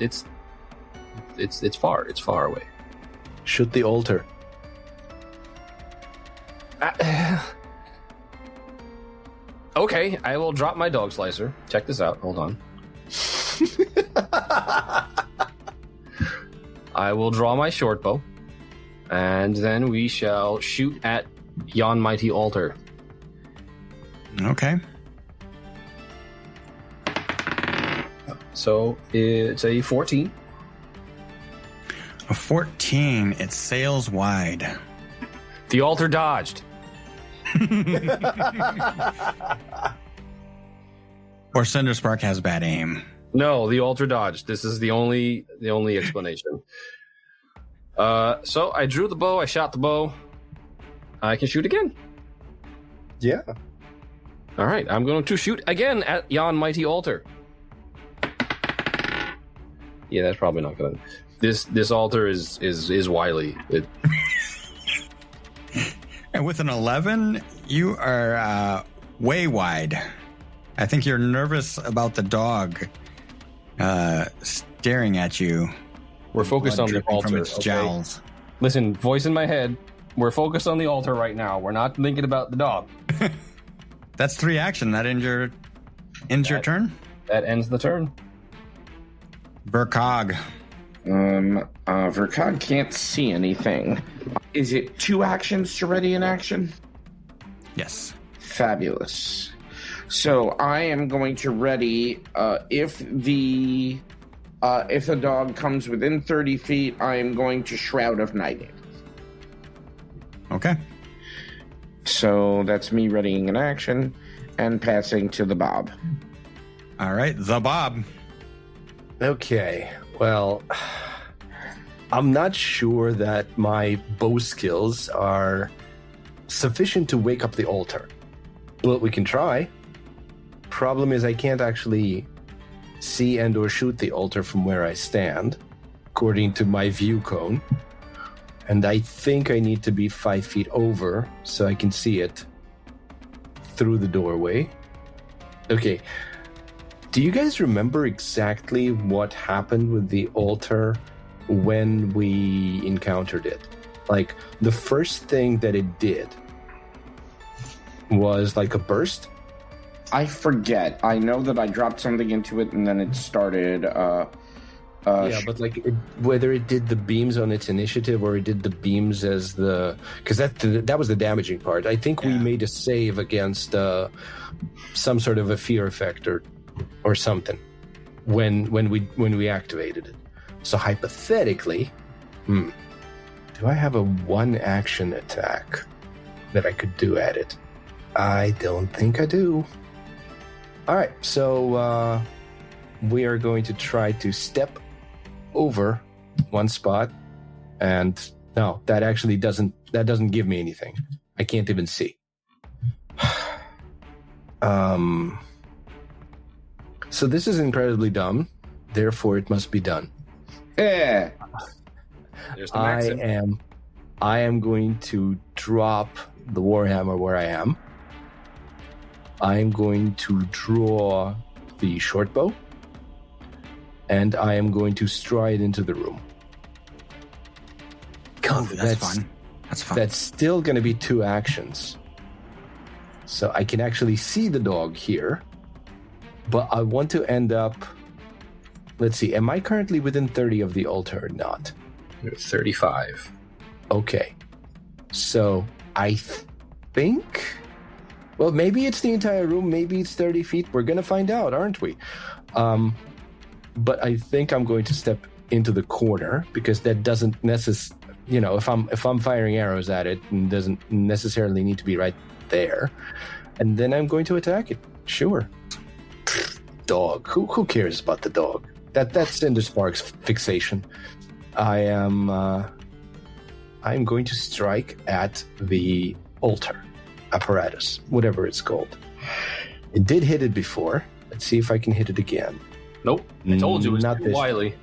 It's far. It's far away. Shoot the altar. Okay, I will drop my dog slicer. Check this out. Hold on. I will draw my short bow, and then we shall shoot at yon mighty altar. Okay. So it's a 14. A 14. It sails wide. The altar dodged. Or Cinderspark has bad aim. No, the altar dodged. This is the only explanation. So I drew the bow. I shot the bow. I can shoot again. Yeah. All right, I'm going to shoot again at yon mighty altar. Yeah, that's probably not going to. This altar is wily. And with an 11, you are way wide. I think you're nervous about the dog staring at you. We're focused on the Blood dripping altar. from its Okay? jowls. Listen, voice in my head. We're focused on the altar right now. We're not thinking about the dog. That's 3 action. That ends your turn. That ends the turn. Vercog. Vercog can't see anything. Is it 2 actions to ready an action? Yes. Fabulous. So I am going to ready if the dog comes within 30 feet, I am going to Shroud of Night it. Okay. So that's me readying an action and passing to the Bob. All right. The Bob. Okay. Well, I'm not sure that my bow skills are sufficient to wake up the altar, but we can try. Problem is, I can't actually see and or shoot the altar from where I stand, according to my view cone. And I think I need to be 5 feet over so I can see it through the doorway. Okay. Do you guys remember exactly what happened with the altar when we encountered it? Like, the first thing that it did was like a burst? I forget. I know that I dropped something into it and then it started... yeah, but like whether it did the beams on its initiative or it did the beams as the... Because that was the damaging part. I think we made a save against some sort of a fear effect or something when we activated it. So hypothetically, do I have a 1-action attack that I could do at it? I don't think I do. All right, so we are going to try to step over one spot, and no, that actually doesn't give me anything. I can't even see. So this is incredibly dumb. Therefore, it must be done. Yeah. There's the maxim. I am going to drop the Warhammer where I am. I am going to draw the short bow, and I am going to stride into the room. Oh, that's fun. That's fun. That's still going to be 2 actions. So I can actually see the dog here, but I want to end up... Let's see, am I currently within 30 of the altar or not? You're 35. Okay. So I think... Well, maybe it's the entire room, maybe it's 30 feet. We're going to find out, aren't we? But I think I'm going to step into the corner because that doesn't necessarily... You know, if I'm firing arrows at it, it doesn't necessarily need to be right there. And then I'm going to attack it. Sure. Dog. Who cares about the dog? That's Cinderspark's fixation. I'm going to strike at the altar apparatus, whatever it's called. It did hit it before. Let's see if I can hit it again. Nope. I told you it's Not too this wily.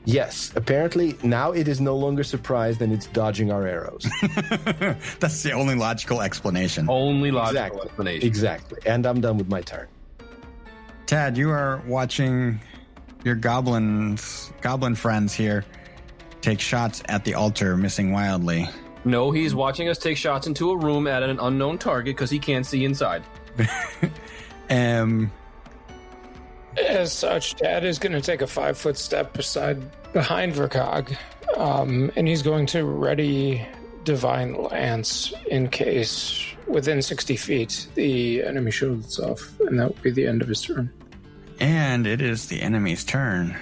Yes, apparently now it is no longer surprised and it's dodging our arrows. That's the only logical explanation. Only logical explanation. Exactly. And I'm done with my turn. Tad, you are watching your goblin friends here take shots at the altar, missing wildly. No, he's watching us take shots into a room at an unknown target because he can't see inside. As such, Dad is going to take a 5-foot step behind Verkog, and he's going to ready Divine Lance in case within 60 feet the enemy shows itself, and that will be the end of his turn. And it is the enemy's turn.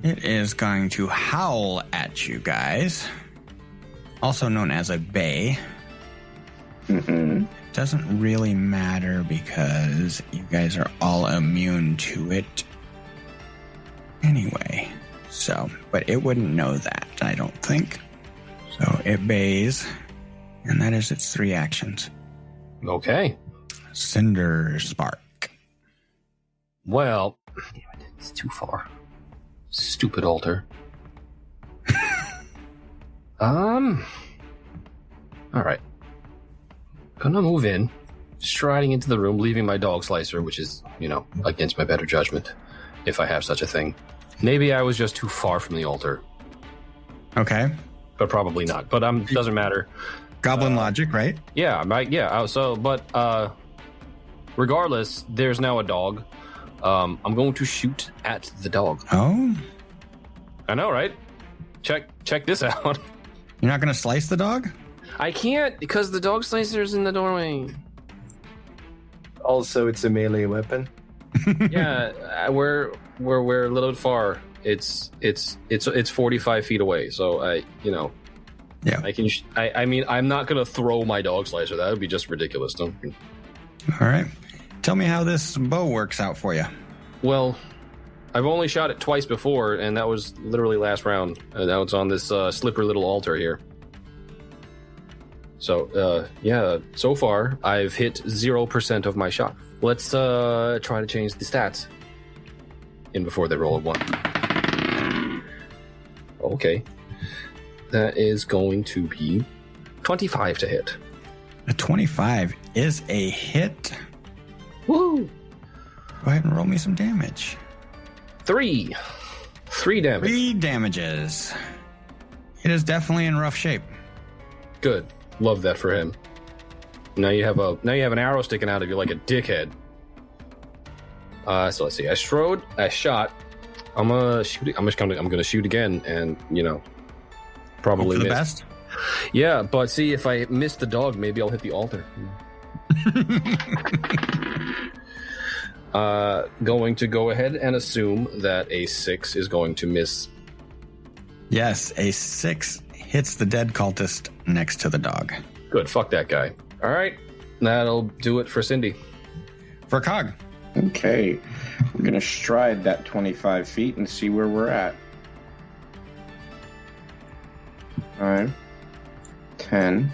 It is going to howl at you guys, also known as a bay. Mm-hmm. Doesn't really matter because you guys are all immune to it anyway. So, but it wouldn't know that, I don't think. So it bays, and that is its 3 actions. Okay. Cinder Spark. Well, damn it, it's too far. Stupid altar. All right. Gonna move in, striding into the room, leaving my dog slicer, which is, against my better judgment, if I have such a thing. Maybe I was just too far from the altar. Okay. But probably not. But doesn't matter. Goblin logic, right? Yeah, right. Yeah. But regardless, there's now a dog. I'm going to shoot at the dog. Oh? I know, right? Check this out. You're not going to slice the dog? I can't because the dog slicer's in the doorway. Also, it's a melee weapon. Yeah, we're a little bit far. It's 45 feet away. So Yeah. I can. I mean, I'm not gonna throw my dog slicer. That would be just ridiculous. Don't. All right. Tell me how this bow works out for you. Well, I've only shot it twice before, and that was literally last round. And now it's on this slippery little altar here. So, so far, I've hit 0% of my shot. Let's try to change the stats in before they roll a 1. Okay. That is going to be 25 to hit. A 25 is a hit. Woo! Go ahead and roll me some damage. 3 damage. 3 damages. It is definitely in rough shape. Good. Love that for him. Now you have an arrow sticking out of you like a dickhead. So let's see. I shot. I'm gonna shoot. I'm gonna shoot again, and probably Hope for the miss. best. Yeah, but see, if I miss the dog, maybe I'll hit the altar. Going to go ahead and assume that a 6 is going to miss. Yes, a 6 hits the dead cultist next to the dog. Good, fuck that guy. All right, that'll do it for Cindy. For Cog. Okay, we're going to stride that 25 feet and see where we're at. 5, 10,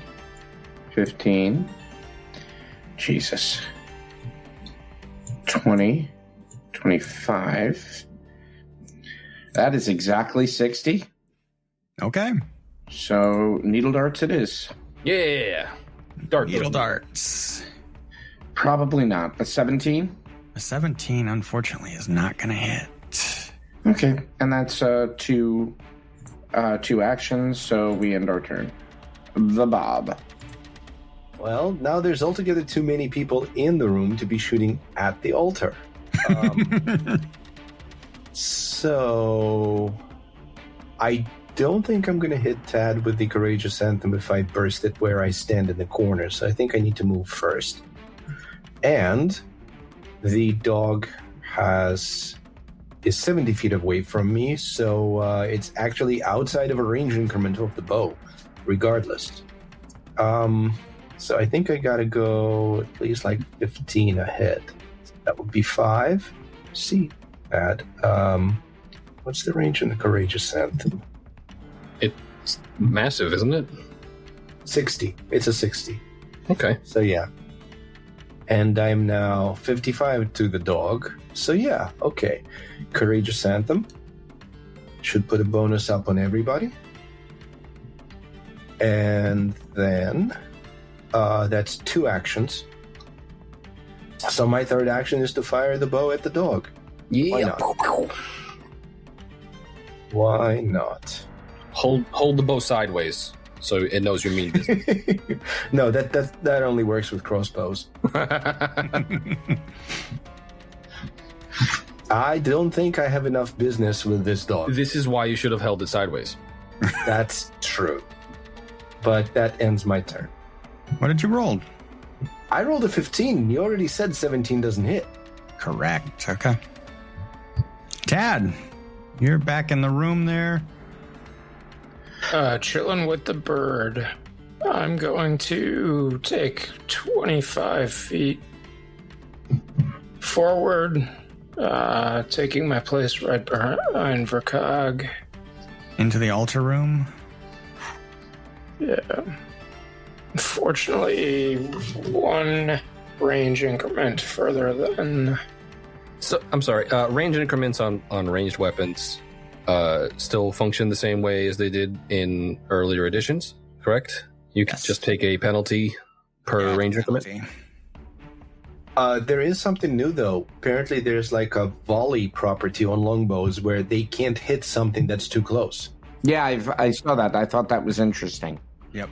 15, Jesus, 20, 25. That is exactly 60. Okay. So, needle darts it is. Yeah. Dart Needle darts. Probably not, but 17? A 17, unfortunately, is not going to hit. Okay, and that's two actions, so we end our turn. The Bob. Well, now there's altogether too many people in the room to be shooting at the altar. So, I don't think I'm going to hit Tad with the Courageous Anthem if I burst it where I stand in the corner, so I think I need to move first. And the dog is 70 feet away from me, so it's actually outside of a range increment of the bow, regardless. So I think I gotta go at least like 15 ahead. That would be 5. See, bad. What's the range in the Courageous Anthem? It's massive, isn't it? 60. It's a 60. Okay. So yeah. And I'm now 55 to the dog. So yeah, okay. Courageous Anthem. Should put a bonus up on everybody. And then that's 2 actions. So my third action is to fire the bow at the dog. Yeah. Why not? Why not? Hold the bow sideways so it knows you mean business. No, that only works with crossbows. I don't think I have enough business with this dog. This is why you should have held it sideways. That's true. But that ends my turn. What did you roll? I rolled a 15. You already said 17 doesn't hit. Correct. Okay. Tad, you're back in the room there. Chilling with the bird. I'm going to take 25 feet forward, taking my place right behind Verkog. Into the altar room. Yeah. Fortunately, one range increment further than... So I'm sorry. Range increments on ranged weapons still function the same way as they did in earlier editions, correct? You can just take a penalty per range increment. There is something new, though. Apparently, there's like a volley property on longbows where they can't hit something that's too close. Yeah, I saw that. I thought that was interesting. Yep.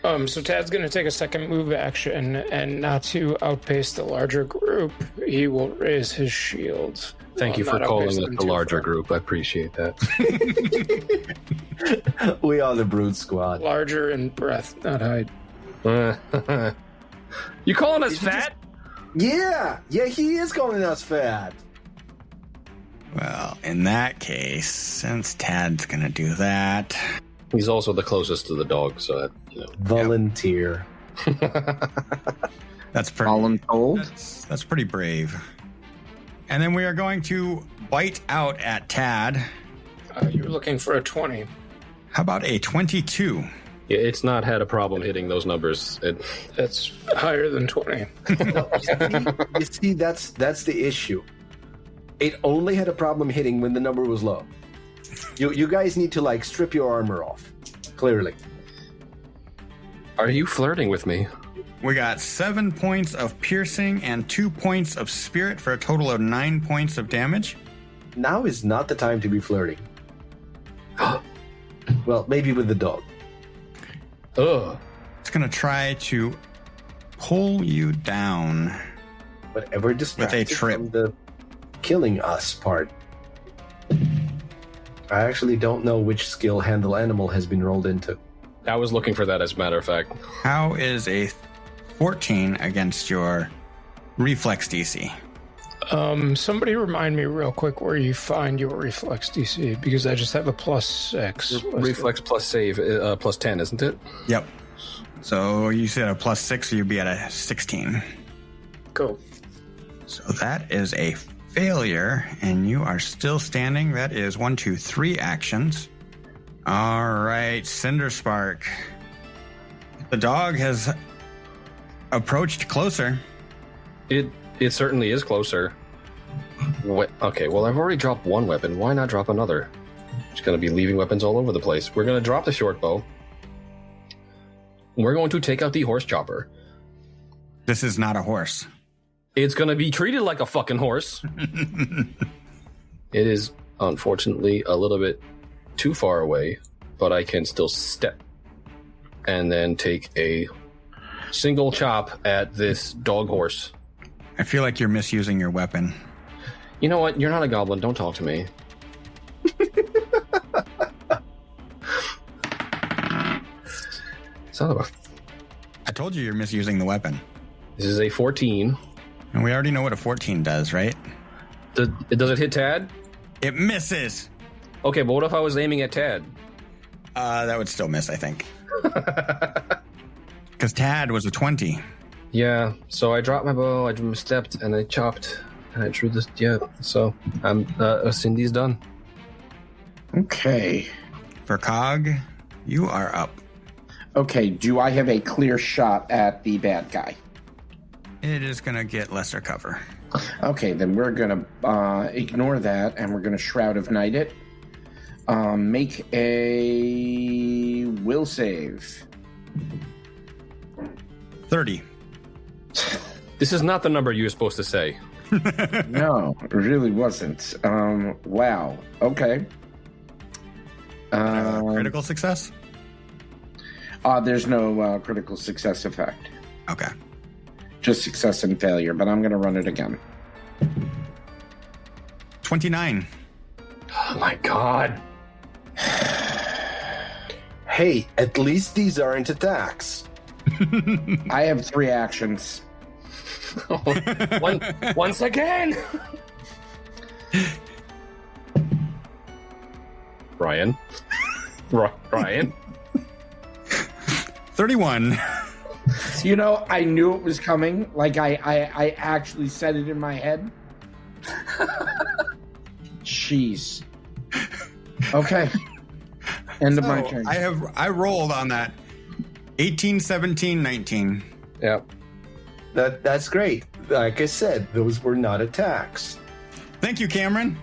So Tad's going to take a second move action, and not to outpace the larger group, he will raise his shield. Thank you for calling it the larger group. I appreciate that. We are the Brood Squad. Larger in breadth, not height. You calling us fat? Yeah, he is calling us fat. Well, in that case, since Tad's going to do that... He's also the closest to the dog, so that, you know. Volunteer. That's pretty... Voluntold? That's pretty brave. And then we are going to bite out at Tad. You're looking for a 20. How about a 22? Yeah, it's not had a problem hitting those numbers. That's higher than 20. You see, that's the issue. It only had a problem hitting when the number was low. You guys need to, like, strip your armor off. Clearly. Are you flirting with me? We got 7 points of piercing and 2 points of spirit for a total of 9 points of damage. Now is not the time to be flirting. Well, maybe with the dog. Ugh. It's going to try to pull you down. Whatever distracted With a trip. from the killing us part. I actually don't know which skill Handle Animal has been rolled into. I was looking for that, as a matter of fact. How is a 14 against your reflex DC? Somebody remind me real quick where you find your reflex DC, because I just have a +6. Reflex plus save, plus 10, isn't it? Yep. So you said a +6, so you'd be at a 16. Go. So that is a failure, and you are still standing. That is 1, 2, 3 actions. All right, Cinder Spark. The dog has approached closer. It certainly is closer. Okay, well, I've already dropped one weapon. Why not drop another? Just going to be leaving weapons all over the place. We're going to drop the short bow. We're going to take out the horse chopper. This is not a horse. It's going to be treated like a fucking horse. It is, unfortunately, a little bit too far away, but I can still step and then take a single chop at this dog horse. I feel like you're misusing your weapon. You know what? You're not a goblin. Don't talk to me. Son of a... I told you you're misusing the weapon. This is a 14. And we already know what a 14 does, right? Does it hit Tad? It misses. Okay, but what if I was aiming at Tad? That would still miss, I think. Because Tad was a 20. Yeah, so I dropped my bow, I stepped, and I chopped, and I drew this. Yeah, so I'm Cindy's done. Okay. For Cog, you are up. Okay, do I have a clear shot at the bad guy? It is going to get lesser cover. Okay, then we're going to ignore that, and we're going to Shroud of Night it. Make a will save. 30. This is not the number you were supposed to say. No, it really wasn't. Wow. Okay. Critical success? There's no critical success effect. Okay. Just success and failure, but I'm going to run it again. 29. Oh my god. Hey, at least these aren't attacks. I have 3 actions. Once again. Ryan. 31. You know, I knew it was coming. Like, I actually said it in my head. Jeez. Okay. End of my turn. I rolled on that. 18, 17, 19. Yep. That's great. Like I said, those were not attacks. Thank you, Cameron.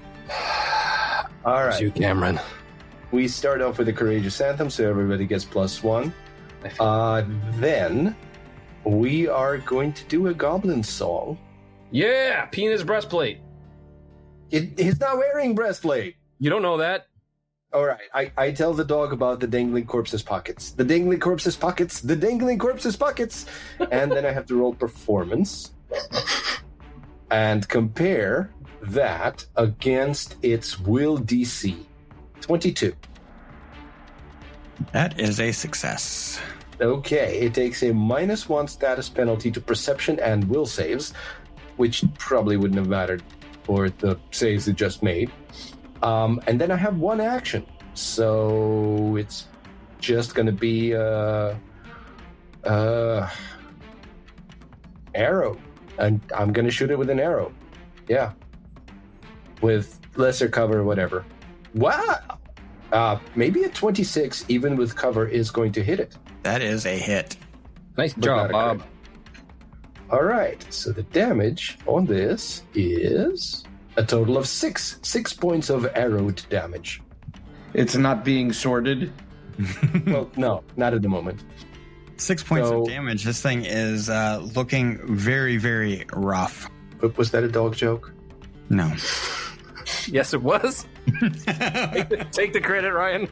All right. You, Cameron. We start off with a courageous anthem, so everybody gets +1. Then we are going to do a goblin song. Yeah, penis breastplate. He's not wearing breastplate. You don't know that. All right. I tell the dog about the dangling corpse's pockets. The dangling corpse's pockets. The dangling corpse's pockets. And then I have to roll performance and compare that against its will DC. 22. That is a success. Okay, it takes a -1 status penalty to perception and will saves, which probably wouldn't have mattered for the saves it just made. And then I have 1 action, so it's just going to be arrow, and I'm going to shoot it with an arrow. Yeah, with lesser cover or whatever. Wow! Maybe a 26, even with cover, is going to hit it. That is a hit. Nice But job, not a Bob. crit. All right, so the damage on this is a total of 6 points of arrowed damage. It's not being sorted. Well, no, not at the moment. 6 points So- of damage. This thing is looking very, very rough. But was that a dog joke? No. Yes, it was. Take the credit, Ryan.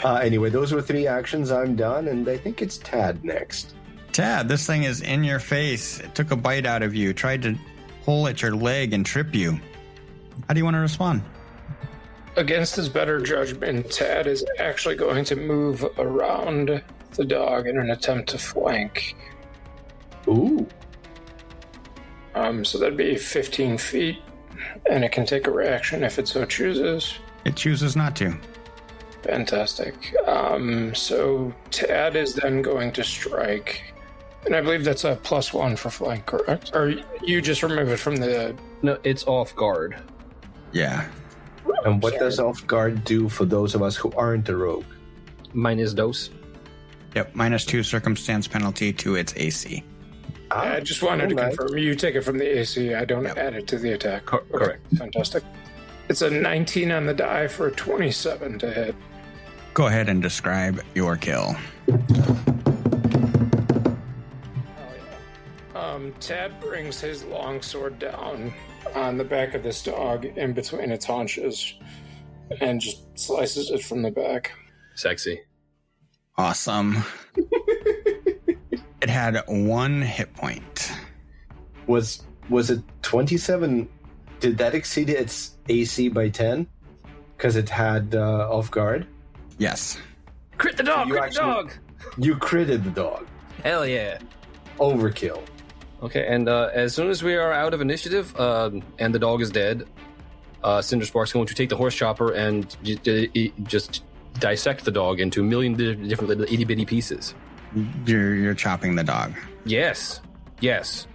Anyway, those were 3 actions. I'm done, and I think it's Tad next. Tad, this thing is in your face. It took a bite out of you, tried to pull at your leg and trip you. How do you want to respond? Against his better judgment, Tad is actually going to move around the dog in an attempt to flank. Ooh. So that'd be 15 feet, and it can take a reaction if it so chooses. It chooses not to. Fantastic. So Tad is then going to strike, and I believe that's a +1 for flank, correct? Or you just remove it from the... No, it's off guard. Yeah. And what does off guard do for those of us who aren't a rogue? Minus dose. Yep. -2 circumstance penalty to its AC. I just wanted to alright. confirm. You take it from the AC. I don't add it to the attack. Correct. Fantastic. It's a 19 on the die for a 27 to hit. Go ahead and describe your kill. Tad brings his longsword down on the back of this dog in between its haunches and just slices it from the back. Sexy. Awesome. It had 1 hit point. Was it 27? Did that exceed its AC by 10? Because it had off guard? Yes. Crit the dog! You Crit actually- the dog! You critted the dog. Hell yeah. Overkill. Okay, and as soon as we are out of initiative and the dog is dead, Cinderspark's going to take the horse chopper and just dissect the dog into a million different little itty bitty pieces. You're chopping the dog. Yes. Yes.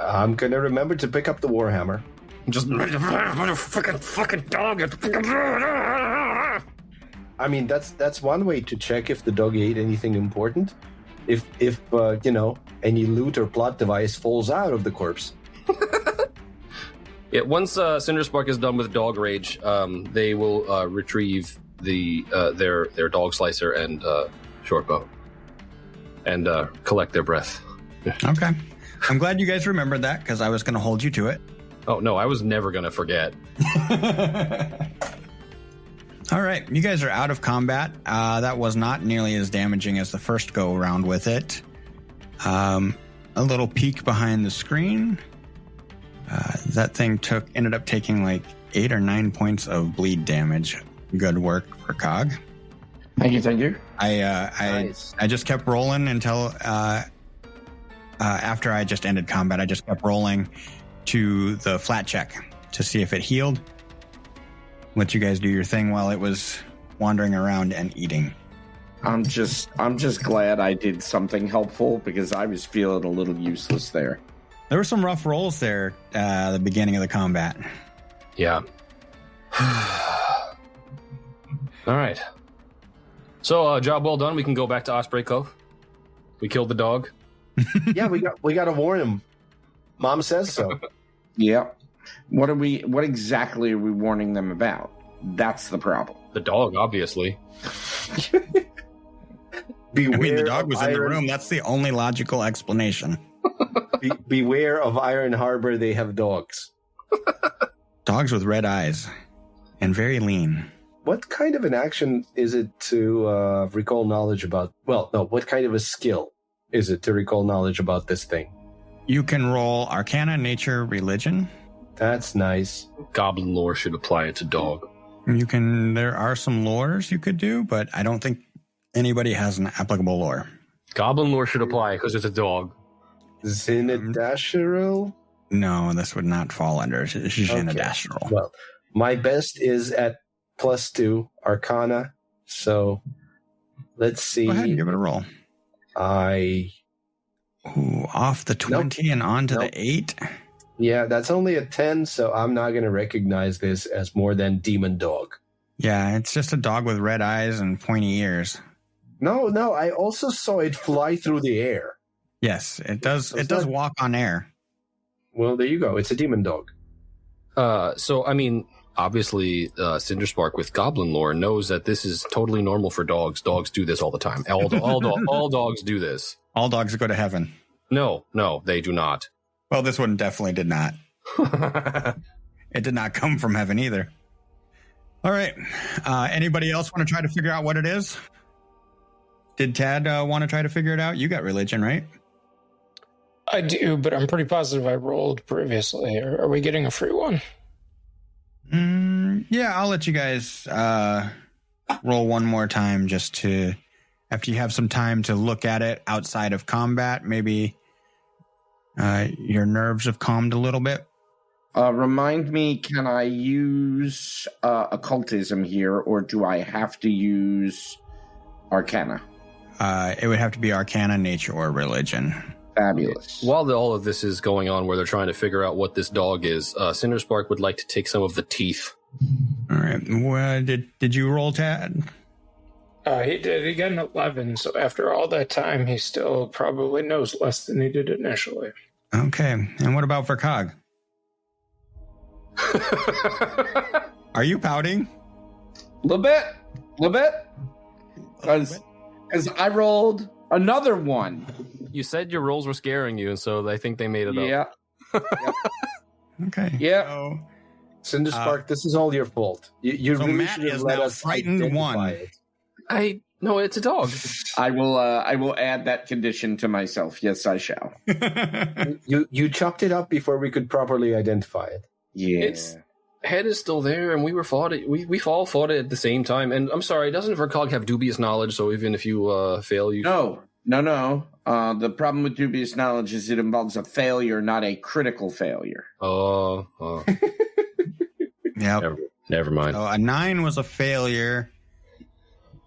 I'm going to remember to pick up the Warhammer. Just fucking dog. I mean, that's one way to check if the dog ate anything important. If any loot or plot device falls out of the corpse. Yeah, once Cinderspark is done with dog rage, they will retrieve their dog slicer and short bow and collect their breath. Okay. I'm glad you guys remembered that because I was going to hold you to it. Oh, no, I was never going to forget. All right, you guys are out of combat. That was not nearly as damaging as the first go around with it. A little peek behind the screen. That thing ended up taking like 8 or 9 points of bleed damage. Good work for Cog. Thank you. Nice. I just kept rolling until after I just ended combat. I just kept rolling to the flat check to see if it healed. Let you guys do your thing while it was wandering around and eating. I'm just glad I did something helpful because I was feeling a little useless there. There were some rough rolls there at the beginning of the combat. Yeah. All right. So, job well done. We can go back to Osprey Cove. We killed the dog. Yeah, we got to warn him. Mom says so. Yeah. What exactly are we warning them about? That's the problem. The dog, obviously. Beware I mean, the dog was in the Iron- room. That's the only logical explanation. Beware of Iron Harbor. They have dogs. Dogs with red eyes and very lean. What kind of an action is it to recall knowledge about... Well, no, what kind of a skill is it to recall knowledge about this thing? You can roll Arcana, Nature, Religion. That's nice. Goblin lore should apply it to dog. There are some lores you could do, but I don't think anybody has an applicable lore. Goblin lore should apply because it's a dog. Zinadashiril? No, this would not fall under Xenodastral. Well, my best is at +2 Arcana, so let's see. Go ahead and give it a roll. Ooh, off the 20 and on to the 8. Yeah, that's only a 10, so I'm not going to recognize this as more than demon dog. Yeah, it's just a dog with red eyes and pointy ears. No, I also saw it fly through the air. Yes, it does. So It does walk on air. Well, there you go. It's a demon dog. So, I mean, obviously, Cinderspark with Goblin lore knows that this is totally normal for dogs. Dogs do this all the time. All dogs do this. All dogs go to heaven. No, they do not. Well, this one definitely did not. It did not come from heaven either. All right. Anybody else want to try to figure out what it is? Did Tad want to try to figure it out? You got religion, right? I do, but I'm pretty positive I rolled previously. Are we getting a free one? Yeah, I'll let you guys roll one more time just to, after you have some time to look at it outside of combat, maybe your nerves have calmed a little bit. Remind me, can I use occultism here, or do I have to use Arcana? It would have to be Arcana, Nature, or Religion. Fabulous. While all of this is going on, where they're trying to figure out what this dog is, Cinderspark would like to take some of the teeth. All right. Well, did you roll, Tad? He did. He got an 11, so after all that time, he still probably knows less than he did initially. Okay. And what about for Cog? Are you pouting? A little bit. Because I rolled another one. You said your rolls were scaring you, and so I think they made it up. Yeah. Okay. Yeah. So, Cinderspark, this is all your fault. You so really Matt should have is let now us frightened identify one. it. No, it's a dog. I will add that condition to myself. Yes, I shall. You chopped it up before we could properly identify it. Yeah. Its head is still there, and we all fought it at the same time. And I'm sorry, doesn't Vercog have dubious knowledge? So even if you fail, you No. The problem with dubious knowledge is it involves a failure, not a critical failure. Oh. Yep. Never mind. So a 9 was a failure,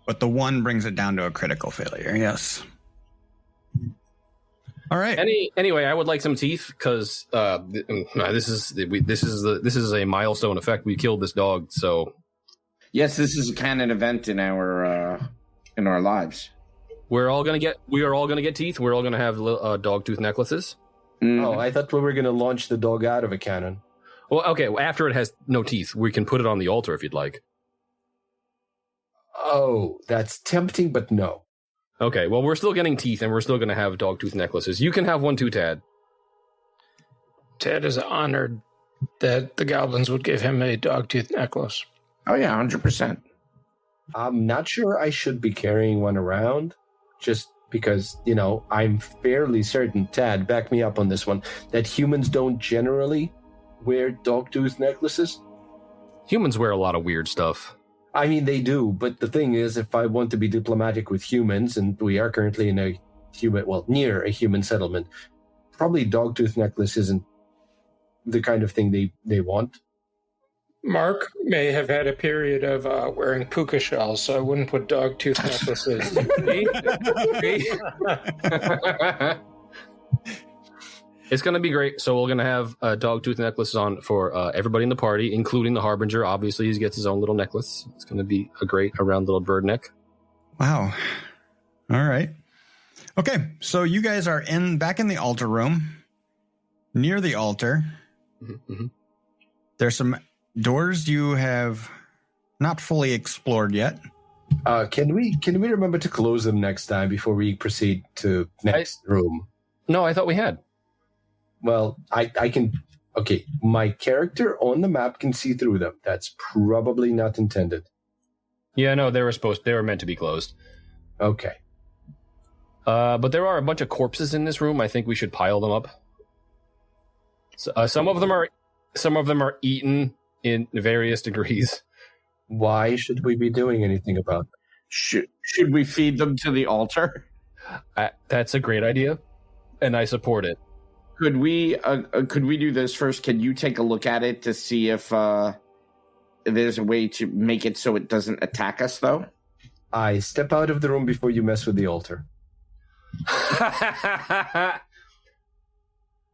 but the 1 brings it down to a critical failure. Yes. All right. Anyway, I would like some teeth because this is a milestone effect. We killed this dog, so Yes, this is a canon event in our lives. we are all gonna get teeth. We're all gonna have dog tooth necklaces. Oh, I thought we were going to launch the dog out of a cannon. Well, okay. After it has no teeth, we can put it on the altar if you'd like. Oh, that's tempting, but no. Okay. Well, we're still getting teeth, and we're still gonna have dog tooth necklaces. You can have one too, Tad. Ted is honored that the goblins would give him a dogtooth necklace. Oh, yeah, 100%. I'm not sure I should be carrying one around, just because, I'm fairly certain, Tad, back me up on this one, that humans don't generally wear dogtooth necklaces. Humans wear a lot of weird stuff. I mean, they do, but the thing is, if I want to be diplomatic with humans, and we are currently in near a human settlement, probably dogtooth necklace isn't the kind of thing they want. Mark may have had a period of wearing puka shells, so I wouldn't put dogtooth necklaces. It's going to be great. So we're going to have dogtooth necklaces on for everybody in the party, including the Harbinger. Obviously, he gets his own little necklace. It's going to be a great round little bird neck. Wow. All right. Okay, so you guys are back in the altar room, near the altar. Mm-hmm. There's some doors you have not fully explored yet. Can we remember to close them next time before we proceed to next room? No, I thought we had. Well, I can... Okay, my character on the map can see through them. That's probably not intended. Yeah, no, they were meant to be closed. Okay. But there are a bunch of corpses in this room. I think we should pile them up. So, some of them are eaten in various degrees. Why should we be doing anything about that? Should we feed them to the altar? That's a great idea, and I support it. Could we do this first? Can you take a look at it to see if there's a way to make it so it doesn't attack us, though? I step out of the room before you mess with the altar.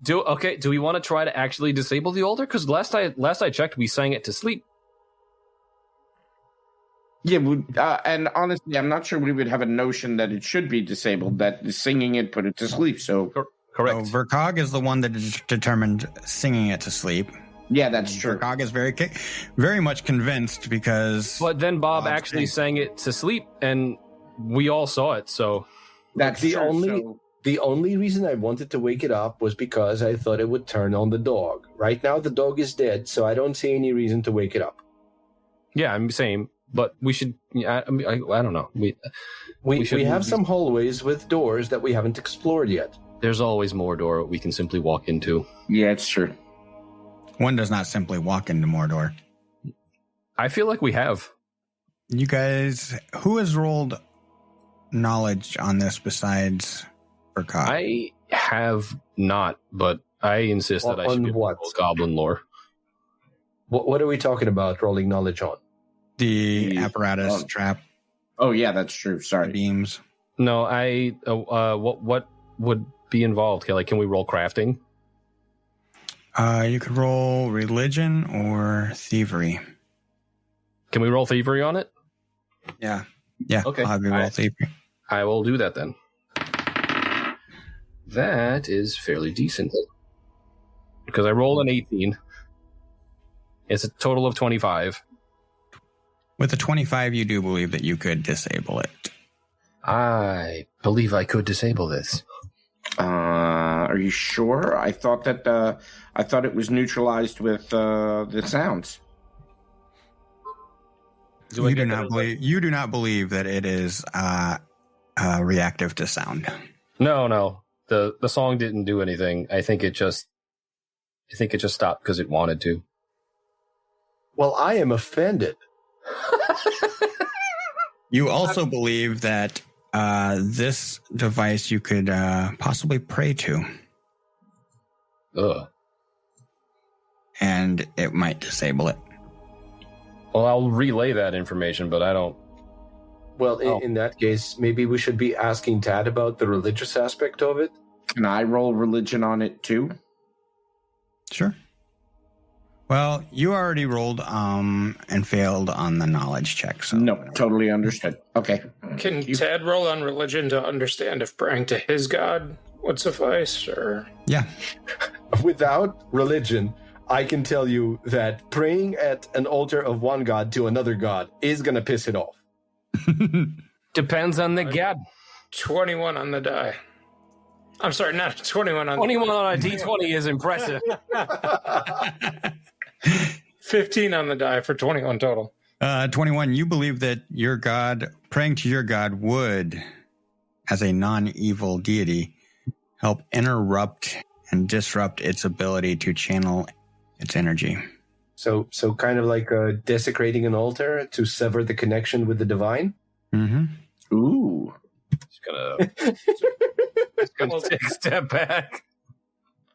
Do we want to try to actually disable the altar? Because last I checked, we sang it to sleep. Yeah, and honestly, I'm not sure we would have a notion that it should be disabled, that singing it put it to sleep, so... Correct. So Verkog is the one that determined singing it to sleep. Yeah, that's true. Verkog is very much convinced because... But then Bob actually sang it to sleep, and we all saw it, so... That's the only reason I wanted to wake it up was because I thought it would turn on the dog. Right now, the dog is dead, so I don't see any reason to wake it up. Yeah, I'm saying, but we should... I don't know. We have some hallways with doors that we haven't explored yet. There's always more door we can simply walk into. Yeah, it's true. One does not simply walk into Mordor. I feel like we have. You guys, who has rolled knowledge on this besides Verkog? I have not, but I insist that I should be what? Goblin lore. What are we talking about rolling knowledge on? The apparatus trap. Oh, yeah, that's true. Sorry. Beams. No, what would be involved? Like, can we roll crafting? You could roll religion or thievery. Can we roll thievery on it? Yeah. Okay. I'll have you roll thievery. I will do that then. That is fairly decent. Because I rolled an 18. It's a total of 25. With a 25, you do believe that you could disable it. I believe I could disable this. Are you sure? I thought it was neutralized with the sounds. You do not believe that it is reactive to sound. No. The song didn't do anything. I think it just stopped because it wanted to. Well, I am offended. You also believe that this device you could possibly pray to. Ugh. And it might disable it. Well, I'll relay that information, but I don't... Well, in that case, maybe we should be asking Tad about the religious aspect of it. Can I roll religion on it too? Sure. Well, you already rolled and failed on the knowledge check. So no, totally understood. Okay. Can Tad roll on religion to understand if praying to his god would suffice? Or yeah. Without religion, I can tell you that praying at an altar of one god to another god is going to piss it off. Depends on the god. 21 on the die. I'm sorry, not 21 on 21 on a D20 is impressive. 15 on the die for 21 total. 21, you believe that your god, praying to your god would, as a non-evil deity, help interrupt and disrupt its ability to channel its energy. So kind of like desecrating an altar to sever the connection with the divine? Mm-hmm. Ooh. Just gonna take a step back.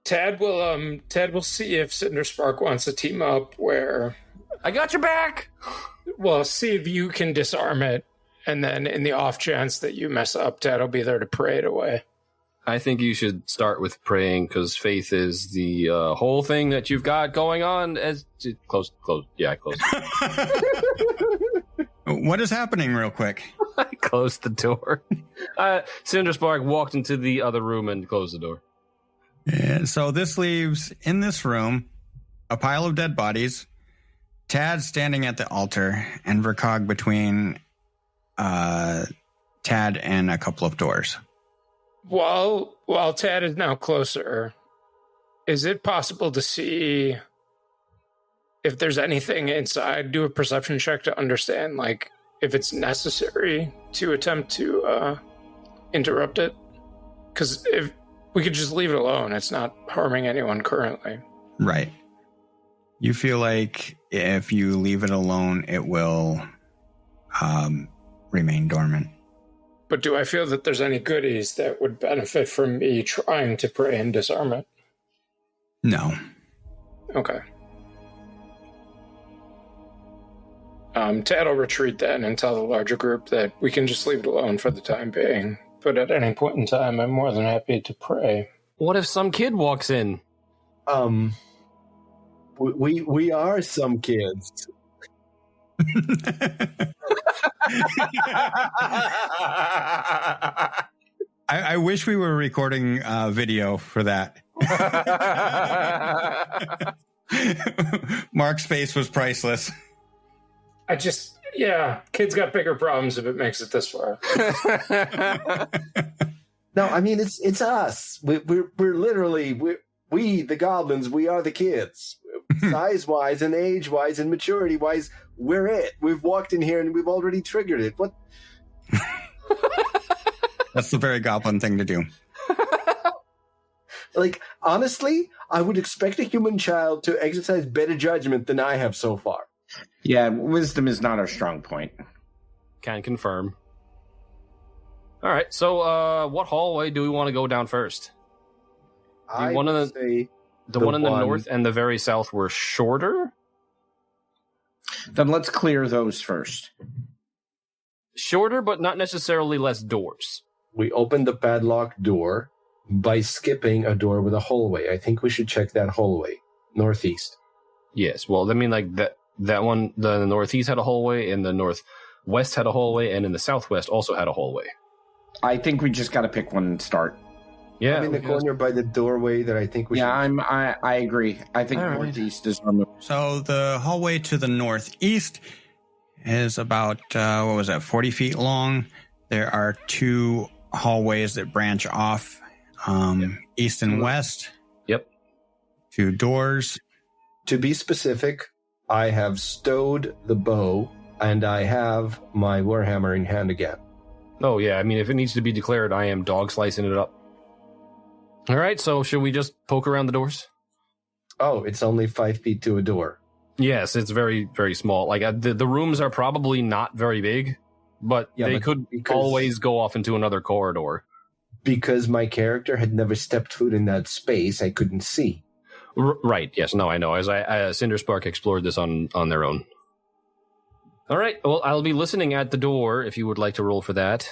Tad will see if Cinderspark wants to team up where... I got your back! Well, see if you can disarm it, and then in the off chance that you mess up, Tad will be there to pray it away. I think you should start with praying, because faith is the whole thing that you've got going on. Close. Yeah, close. What is happening real quick? I closed the door. Cinderspark walked into the other room and closed the door. Yeah, so this leaves, in this room, a pile of dead bodies, Tad standing at the altar, and Vercog between Tad and a couple of doors. While Tad is now closer, is it possible to see if there's anything inside? Do a perception check to understand, like, if it's necessary to attempt to interrupt it. Because if we could just leave it alone, it's not harming anyone currently. Right. You feel like if you leave it alone, it will remain dormant. But do I feel that there's any goodies that would benefit from me trying to pray and disarm it? No. Okay. Tad will retreat then and tell the larger group that we can just leave it alone for the time being. But at any point in time, I'm more than happy to pray. What if some kid walks in? We are some kids. I wish we were recording video for that. Mark's face was priceless. Kids got bigger problems if it makes it this far. No, I mean it's us. We're literally we the goblins. We are the kids. Size wise and age wise and maturity wise, we're it. We've walked in here and we've already triggered it. What? That's the very goblin thing to do. Like, honestly, I would expect a human child to exercise better judgment than I have so far. Yeah, wisdom is not our strong point. Can confirm. All right, so what hallway do we want to go down first? I one would of say The one in the north and the very south were shorter? Then let's clear those first. Shorter, but not necessarily less doors. we opened the padlocked door by skipping a door with a hallway. I think we should check that hallway. Northeast. Yes, well, I mean, like that one, the northeast had a hallway, and the northwest had a hallway, and in the southwest also had a hallway. I think we just got to pick one and start. Yeah, I'm in the corner by the doorway that I think we should... I agree. I think northeast is our move. So the hallway to the northeast is about, 40 feet long. There are two hallways that branch off, east and west. Yep. Two doors. To be specific, I have stowed the bow, and I have my warhammer in hand again. Oh, yeah, I mean, if it needs to be declared, I am dog slicing it up. All right, so should we just poke around the doors? Oh, it's only 5 feet to a door. Yes, it's very, very small. Like, the rooms are probably not very big, but they could always go off into another corridor. Because my character had never stepped foot in that space, I couldn't see. Right, yes, no, I know. As Cinderspark explored this on their own. All right, well, I'll be listening at the door if you would like to roll for that.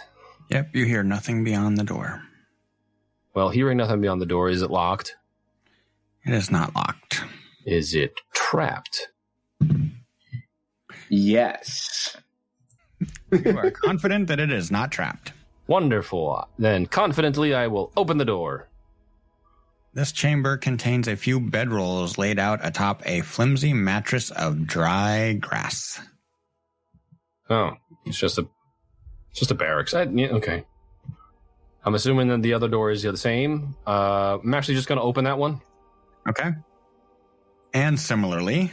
Yep, you hear nothing beyond the door. Well, hearing nothing beyond the door, is it locked? It is not locked. Is it trapped? Yes. You are confident that it is not trapped. Wonderful. Then, confidently, I will open the door. This chamber contains a few bedrolls laid out atop a flimsy mattress of dry grass. Oh, it's just a barracks. Okay. I'm assuming that the other door is the same. I'm actually just going to open that one. Okay. And similarly,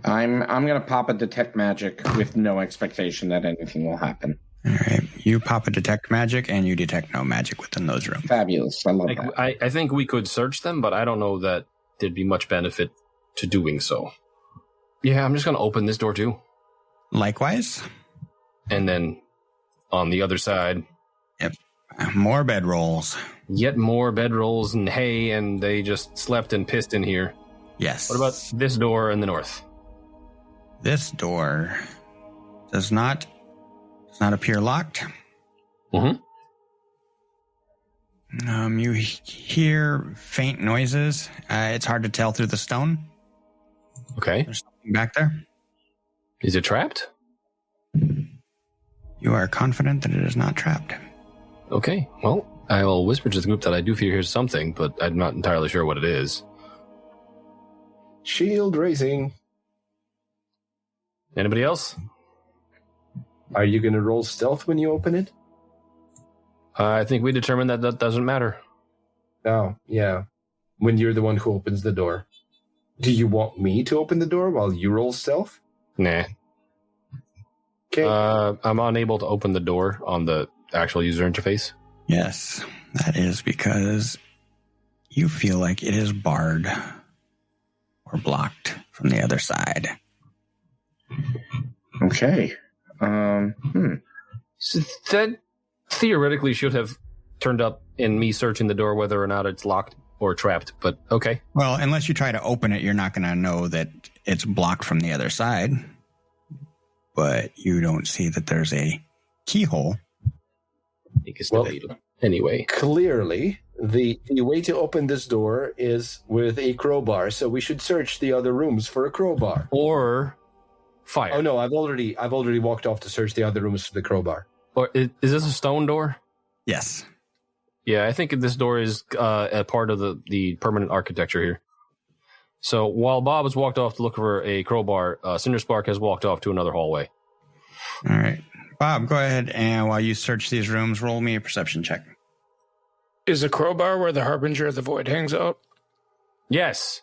I'm going to pop a detect magic with no expectation that anything will happen. all right, you pop a detect magic, and you detect no magic within those rooms. Fabulous. I love that. I think we could search them, but I don't know that there'd be much benefit to doing so. Yeah, I'm just going to open this door too. Likewise. And then on the other side, More bedrolls. yet more bedrolls and hay, and they just slept and pissed in here. Yes. What about this door in the north? This door does not appear locked. Mm-hmm. You hear faint noises. It's hard to tell through the stone. Okay. There's something back there. Is it trapped? You are confident that it is not trapped. Okay. Well, I will whisper to the group that I do fear here's something, but I'm not entirely sure what it is. Shield raising. Anybody else? Are you going to roll stealth when you open it? I think we determined that doesn't matter. Oh, yeah. When you're the one who opens the door. Do you want me to open the door while you roll stealth? Nah. Okay. I'm unable to open the door on the actual user interface. Yes, that is because you feel like it is barred or blocked from the other side. Okay. So that theoretically should have turned up in me searching the door whether or not it's locked or trapped, but okay. Well, unless you try to open it, you're not going to know that it's blocked from the other side. But you don't see that there's a keyhole. I think it's debatable. Anyway. Clearly, the way to open this door is with a crowbar, so we should search the other rooms for a crowbar. Or fire. Oh no, I've already walked off to search the other rooms for the crowbar. Or is this a stone door? Yes. Yeah, I think this door is a part of the permanent architecture here. So while Bob has walked off to look for a crowbar, Cinderspark has walked off to another hallway. All right. Bob, go ahead, and while you search these rooms, roll me a perception check. Is a crowbar where the Harbinger of the Void hangs out? Yes.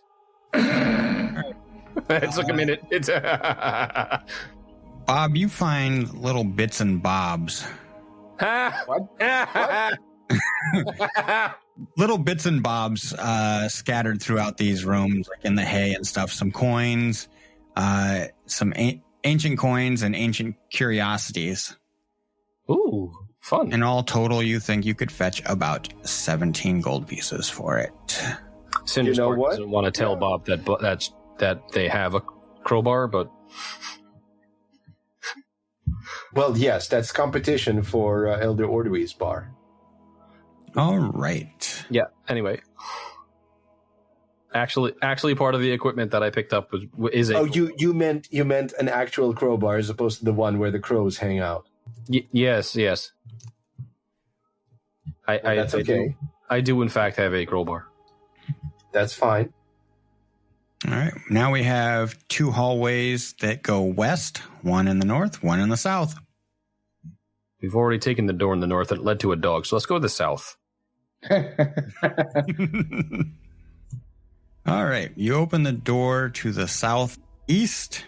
It took a minute. It's Bob, you find little bits and bobs. What? Little bits and bobs scattered throughout these rooms, like in the hay and stuff. Some coins, some ancient coins, and ancient curiosities. Ooh, fun. In all total, you think you could fetch about 17 gold pieces for it. Cinderspark You know what? doesn't want to tell Bob that they have a crowbar, but Well, yes, that's competition for Elder Ordui's bar. All right. yeah. Anyway, actually, part of the equipment that I picked up is a. Oh, you meant an actual crowbar as opposed to the one where the crows hang out. Yes. That's okay. I do in fact have a crowbar. That's fine. All right. Now we have two hallways that go west, one in the north, one in the south. We've already taken the door in the north that led to a dog, so let's go to the south. All right. You open the door to the southwest,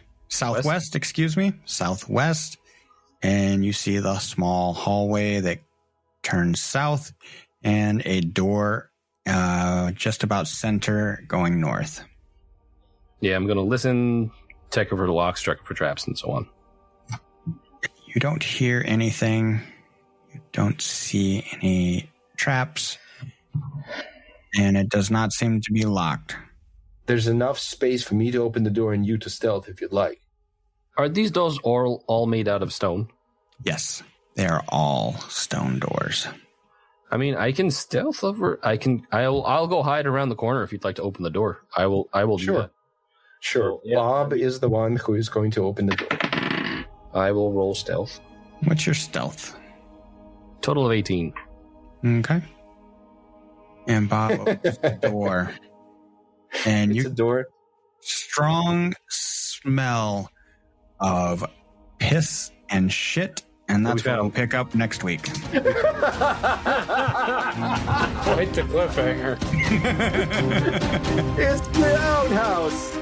and you see the small hallway that turns south and a door just about center going north. Yeah, I'm going to listen, check for locks, check for traps, and so on. You don't hear anything. You don't see any traps. And it does not seem to be locked. There's enough space for me to open the door and you to stealth if you'd like. Are these doors all made out of stone? Yes, they are all stone doors. I mean, I can stealth over. I'll go hide around the corner if you'd like to open the door. I will do Sure. that. Sure. Yeah. Bob is the one who is going to open the door. I will roll stealth. What's your stealth? Total of 18. Okay. And Bob opens the door. And It's you a door. strong smell of piss and shit And that's we what we'll found. pick up next week. Quite the cliffhanger. It's the outhouse.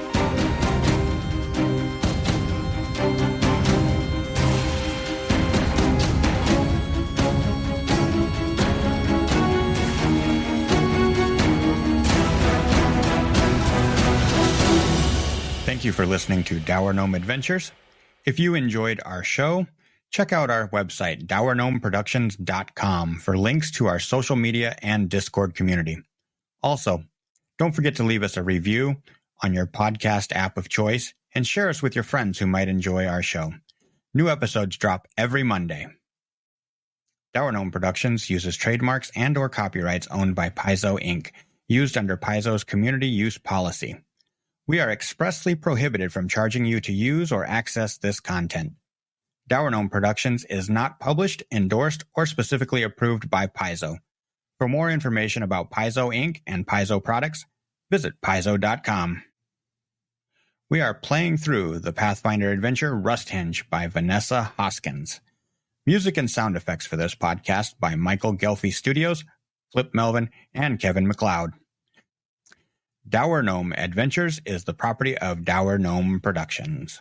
Thank you for listening to Dour Gnome Adventures. If you enjoyed our show, check out our website, dourgnomeproductions.com, for links to our social media and Discord community. Also, don't forget to leave us a review on your podcast app of choice and share us with your friends who might enjoy our show. New episodes drop every Monday. Dour Gnome Productions uses trademarks and/or copyrights owned by Paizo Inc., used under Paizo's community use policy. We are expressly prohibited from charging you to use or access this content. Dour Gnome Productions is not published, endorsed, or specifically approved by Paizo. For more information about Paizo Inc. and Paizo products, visit paizo.com. We are playing through the Pathfinder adventure Rusthenge by Vanessa Hoskins. Music and sound effects for this podcast by Michael Ghelfi Studios, Filip Melvin, and Kevin MacLeod. Dour Gnome Adventures is the property of Dour Gnome Productions.